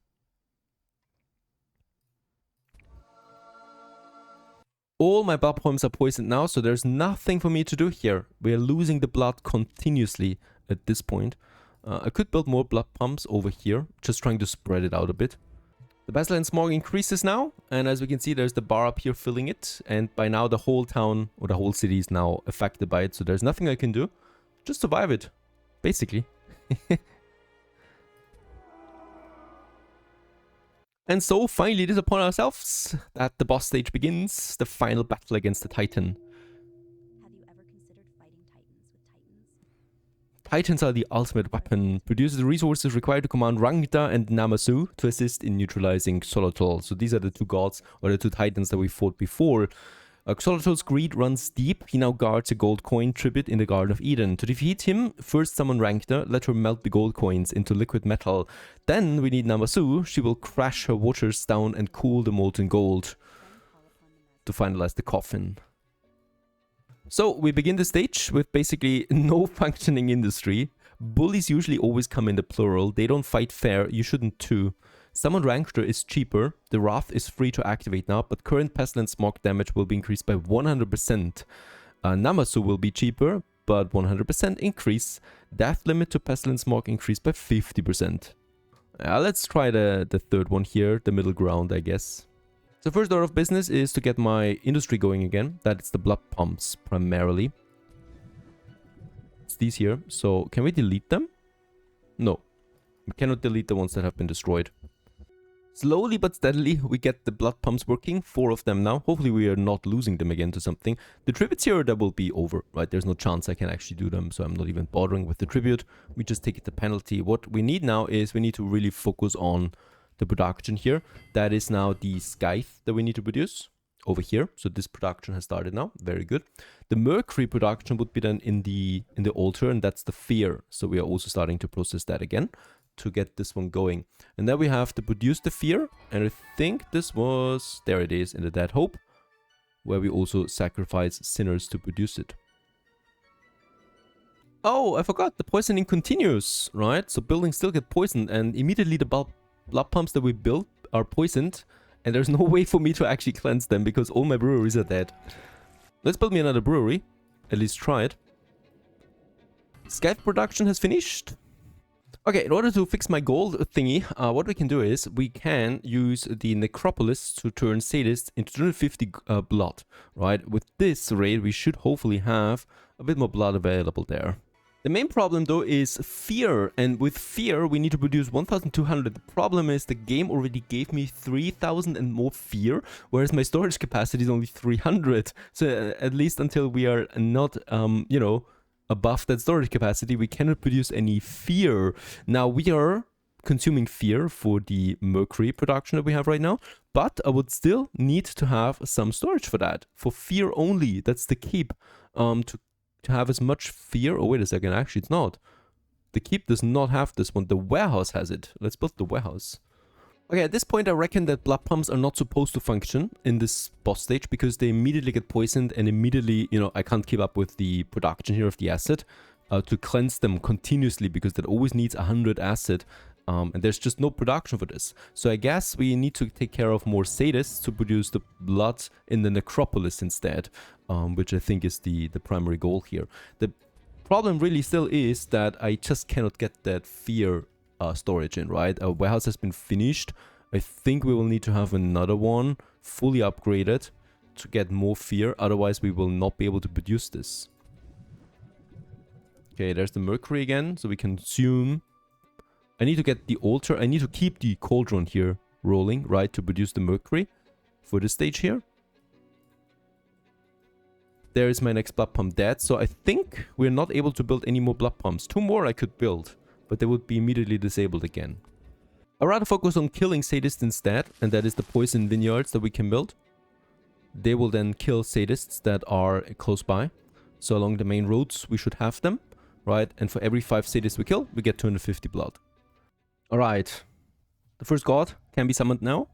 All my blood poems are poisoned now, so there's nothing for me to do here. We're losing the blood continuously at this point. I could build more blood pumps over here, just trying to spread it out a bit. The pestilence smog increases now, and as we can see, there's the bar up here filling it. And by now, the whole town, or the whole city is now affected by it, so there's nothing I can do. Just survive it, basically. And so, finally, it is upon ourselves that the boss stage begins, the final battle against the Titan. Have you ever considered fighting Titans with Titans? Titans are the ultimate weapon, produces the resources required to command Rangda and Namasu to assist in neutralizing Xolotl. So these are the two gods, or the two Titans that we fought before. Xolotl's greed runs deep. He now guards a gold coin tribute in the Garden of Eden. To defeat him, first summon Rangda, let her melt the gold coins into liquid metal. Then we need Namasu. She will crash her waters down and cool the molten gold to finalize the coffin. So we begin the stage with basically no functioning industry. Bullies usually always come in the plural. They don't fight fair. You shouldn't too. Summon Rangda is cheaper. The Wrath is free to activate now, but current Pestilence Smog damage will be increased by 100%. Namasu will be cheaper, but 100% increase. Death limit to Pestilence Smog increased by 50%. Let's try the third one here, the middle ground, I guess. So first order of business is to get my industry going again. That's the blood pumps primarily. It's these here. So can we delete them? No. We cannot delete the ones that have been destroyed. Slowly but steadily, we get the blood pumps working. 4 of them now. Hopefully we are not losing them again to something. The tributes here, that will be over, right? There's no chance I can actually do them, so I'm not even bothering with the tribute. We just take it the penalty. What we need now is we need to really focus on the production here. That is now the scythe that we need to produce over here. So this production has started now. Very good. The mercury production would be then in the altar, and that's the fear. So we are also starting to process that again to get this one going. And then we have to produce the fear, and I think this was, there it is, in the Dead Hope, where we also sacrifice sinners to produce it. Oh, I forgot. The poisoning continues, right? So buildings still get poisoned, and immediately the blood pumps that we built are poisoned, and there's no way for me to actually cleanse them because all my breweries are dead. Let's build me another brewery. At least try it. Skype production has finished. Okay, in order to fix my gold thingy, what we can do is we can use the necropolis to turn Sadists into 250 blood, right? With this raid, we should hopefully have a bit more blood available there. The main problem though is fear, and with fear we need to produce 1200. The problem is the game already gave me 3000 and more fear, whereas my storage capacity is only 300. So at least until we are not, you know, above that storage capacity, we cannot produce any fear. Now we are consuming fear for the mercury production that we have right now, but I would still need to have some storage for that. For fear only, that's the keep. To have as much fear. Oh, wait a second. Actually, it's not. The keep does not have this one. The warehouse has it. Let's build the warehouse. Okay, at this point, I reckon that blood pumps are not supposed to function in this boss stage because they immediately get poisoned and immediately, you know, I can't keep up with the production here of the acid to cleanse them continuously because that always needs 100 acid. And there's just no production for this. So I guess we need to take care of more sadists to produce the blood in the necropolis instead, which I think is the primary goal here. The problem really still is that I just cannot get that fear storage in, right? Our warehouse has been finished. I think we will need to have another one fully upgraded to get more fear. Otherwise, we will not be able to produce this. Okay, there's the mercury again, so we can consume. I need to get the altar. I need to keep the cauldron here rolling, right, to produce the mercury for this stage here. There is my next blood pump dead. So I think we're not able to build any more blood pumps. 2 more I could build, but they would be immediately disabled again. I'd rather focus on killing sadists instead, and that is the poison vineyards that we can build. They will then kill sadists that are close by. So along the main roads, we should have them, right? And for every 5 sadists we kill, we get 250 blood. Alright, the first god can be summoned now.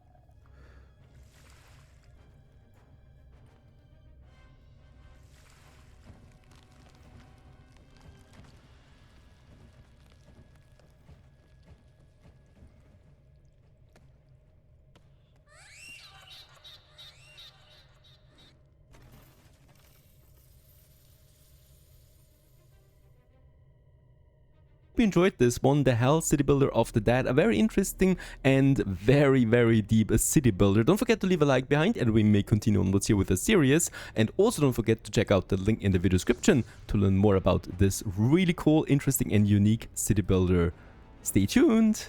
Hope you enjoyed this one, The Hell Citybuilder of the Dead. A very interesting and very, very deep city builder. Don't forget to leave a like behind and we may continue onwards here with the series. And also don't forget to check out the link in the video description to learn more about this really cool, interesting and unique city builder. Stay tuned!